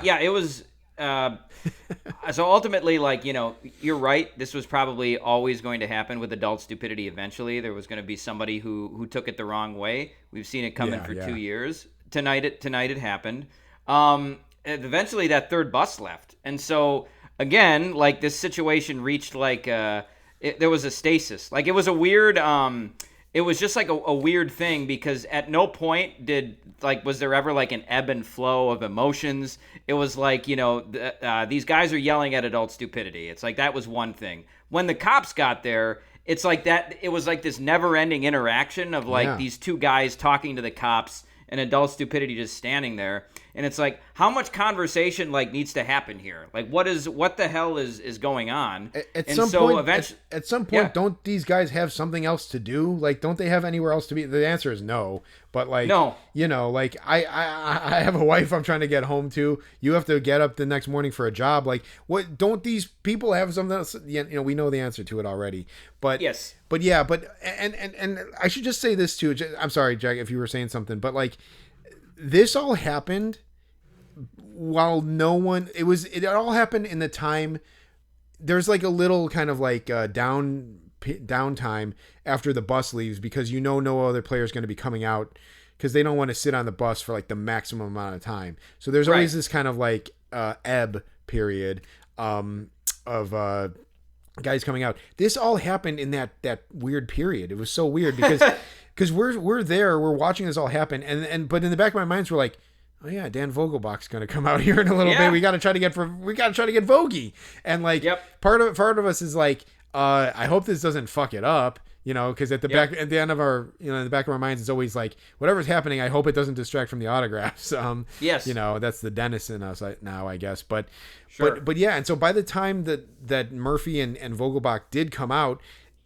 it was so ultimately, like, you know, you're right. This was probably always going to happen with Adult Stupidity. Eventually, there was going to be somebody who took it the wrong way. We've seen it coming for 2 years. Tonight it happened. Eventually, that third bus left, and so again, like, this situation reached like there was a stasis. Like, it was a weird, it was just like a weird thing, because at no point was there ever like an ebb and flow of emotions. It was like, you know, these guys are yelling at Adult Stupidity. It's like, that was one thing. When the cops got there, it's like that, it was like this never ending interaction of like these two guys talking to the cops and Adult Stupidity just standing there. And it's like, how much conversation like needs to happen here? Like, what the hell is going on? At some point, don't these guys have something else to do? Like, don't they have anywhere else to be? The answer is no. But like, no. You know, like I have a wife I'm trying to get home to. You have to get up the next morning for a job. Like, what? Don't these people have something else? You know, we know the answer to it already. But yes. But yeah. But and I should just say this too. I'm sorry, Jack, if you were saying something. But like, this all happened while no one, it all happened in the time. There's like a little kind of like downtime after the bus leaves, because you know no other player is going to be coming out, because they don't want to sit on the bus for like the maximum amount of time. So there's always this kind of like ebb period of guys coming out. This all happened in that weird period. It was so weird because we're there, we're watching this all happen, but in the back of my minds, we're like, oh yeah, Dan Vogelbach's going to come out here in a little bit. We got to try to get Vogie. And like, part of us is like, I hope this doesn't fuck it up, you know, because at the end of our, you know, in the back of our minds, it's always like, whatever's happening, I hope it doesn't distract from the autographs. You know, that's the dentist in us now, I guess. But yeah. And so by the time that Murphy and Vogelbach did come out,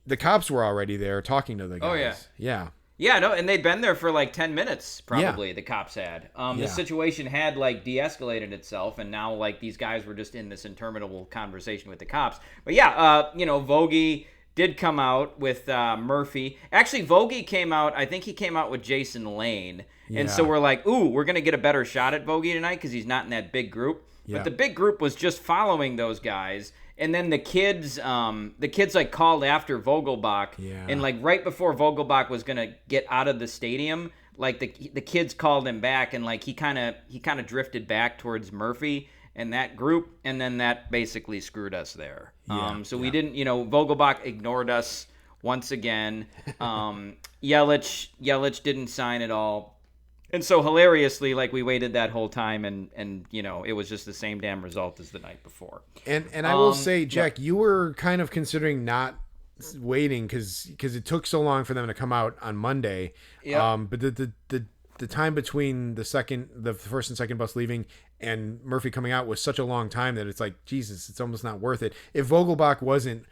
the cops were already there talking to the guys. Oh yeah. Yeah, no, and they'd been there for like 10 minutes, probably, the cops had. The situation had like de-escalated itself, and now like these guys were just in this interminable conversation with the cops. But yeah, you know, Vogie did come out with Murphy. Actually, Vogie came out, I think he came out with Jason Lane. And so we're like, ooh, we're going to get a better shot at Vogie tonight because he's not in that big group. Yeah. But the big group was just following those guys. And then the kids like called after Vogelbach, and like right before Vogelbach was gonna get out of the stadium, like the kids called him back, and like he kind of drifted back towards Murphy and that group, and then that basically screwed us there. We didn't, you know, Vogelbach ignored us once again. Yelich didn't sign at all. And so hilariously, like, we waited that whole time, and it was just the same damn result as the night before. And I will say, Jack, you were kind of considering not waiting because it took so long for them to come out on Monday. Yeah. But the time between the first and second bus leaving and Murphy coming out was such a long time that it's like, Jesus, it's almost not worth it. If Vogelbach wasn't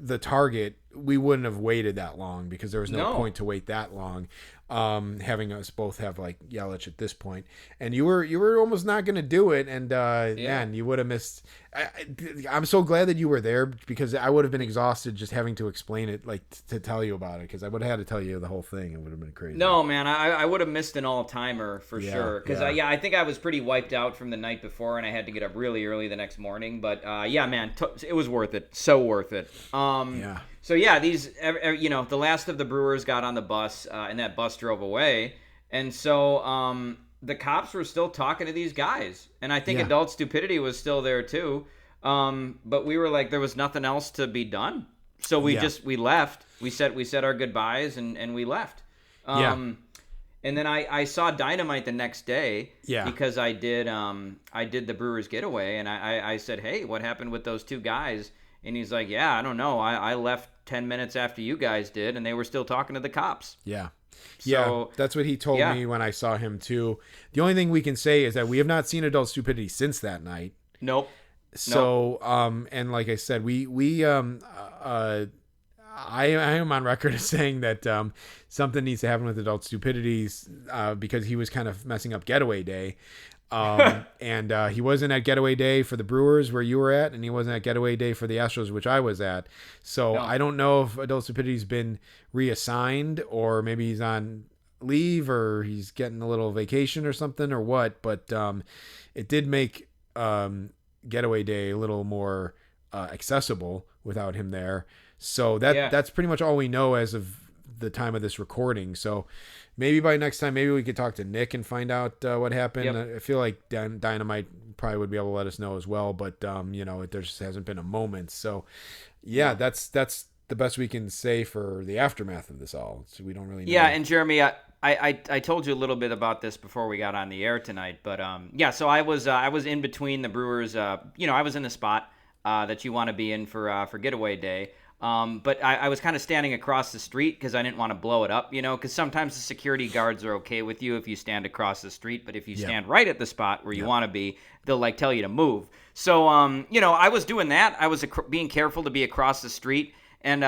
the target, we wouldn't have waited that long because there was no point to wait that long. Having us both have like Yelich at this point, and you were almost not going to do it, and man, you would have missed. I'm so glad that you were there because I would have been exhausted just having to explain it, like to tell you about it, because I would have had to tell you the whole thing. It would have been crazy. No, man, I would have missed an all-timer for sure because I think I was pretty wiped out from the night before, and I had to get up really early the next morning. But man, it was worth it, so worth it. So these, the last of the Brewers got on the bus, and that bus drove away, and so the cops were still talking to these guys, and I think Adult Stupidity was still there too. But we were like, there was nothing else to be done, so we left. We said our goodbyes, and we left. And then I saw Dynamite the next day, because I did the Brewers getaway, and I said, hey, what happened with those two guys? And he's like, I don't know. I left 10 minutes after you guys did, and they were still talking to the cops. So, that's what he told me when I saw him too. The only thing we can say is that we have not seen Adult Stupidity since that night. Nope. So, and like I said, I am on record as saying that something needs to happen with Adult Stupidity because he was kind of messing up Getaway Day. And he wasn't at Getaway Day for the Brewers where you were at, and he wasn't at Getaway Day for the Astros, which I was at. So I don't know if Adult Stupidity's been reassigned, or maybe he's on leave, or he's getting a little vacation or something, or what. But it did make Getaway Day a little more accessible without him there. So that's pretty much all we know as of the time of this recording. So maybe by next time, maybe we could talk to Nick and find out what happened. I feel like Dynamite probably would be able to let us know as well, but there just hasn't been a moment. So that's the best we can say for the aftermath of this all. So we don't really know. Yeah, and Jeremy, I told you a little bit about this before we got on the air tonight, but so I was in between the Brewers. I was in the spot that you want to be in for Getaway Day. But I was kind of standing across the street because I didn't want to blow it up, because sometimes the security guards are okay with you if you stand across the street, but if you stand right at the spot where you want to be, they'll like tell you to move. So, I was doing that. I was being careful to be across the street, and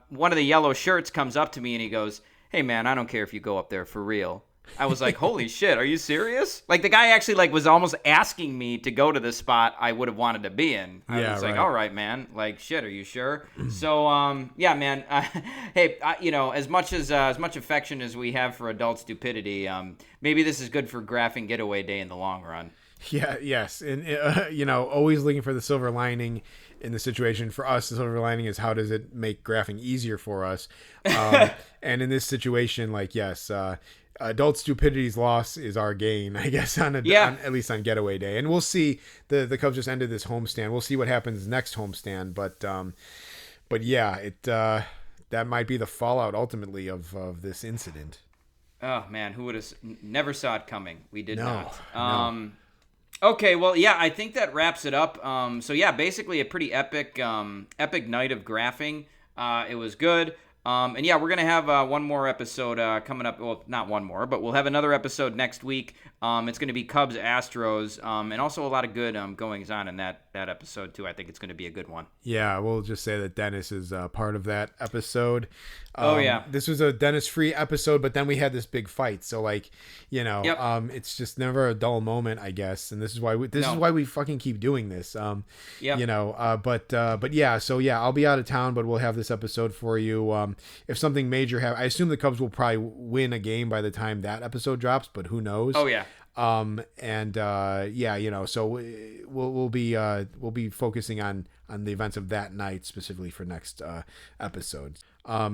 one of the yellow shirts comes up to me and he goes, "Hey man, I don't care if you go up there for real." I was like, holy shit, are you serious? Like, the guy actually was almost asking me to go to the spot I would have wanted to be in. I was like, all right, man. Like, shit, are you sure? So, man. Hey, as much affection as we have for Adult Stupidity, maybe this is good for graphing Getaway Day in the long run. Yeah, yes. And, always looking for the silver lining in the situation. For us, the silver lining is how does it make graphing easier for us? And in this situation, Adult Stupidity's loss is our gain, I guess, at least on Getaway Day. And we'll see. The Cubs just ended this homestand. We'll see what happens next homestand. But that might be the fallout ultimately of this incident. Oh man, who would have never saw it coming? We did not. No. Okay, well, I think that wraps it up. Basically a pretty epic night of graphing. It was good. We're going to have one more episode coming up. Well, not one more, but we'll have another episode next week. It's going to be Cubs Astros, and also a lot of good goings on in that episode too. I think it's going to be a good one. Yeah, we'll just say that Dennis is part of that episode. This was a Dennis-free episode, but then we had this big fight. So it's just never a dull moment, I guess. And this is why we fucking keep doing this. I'll be out of town, but we'll have this episode for you. If something major I assume the Cubs will probably win a game by the time that episode drops, but who knows? Oh yeah. So we'll be focusing on the events of that night specifically for next episodes.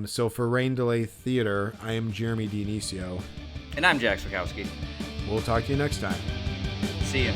So for Rain Delay Theater, I am Jeremy Dionisio. And I'm Jack Swakowski. We'll talk to you next time. See ya.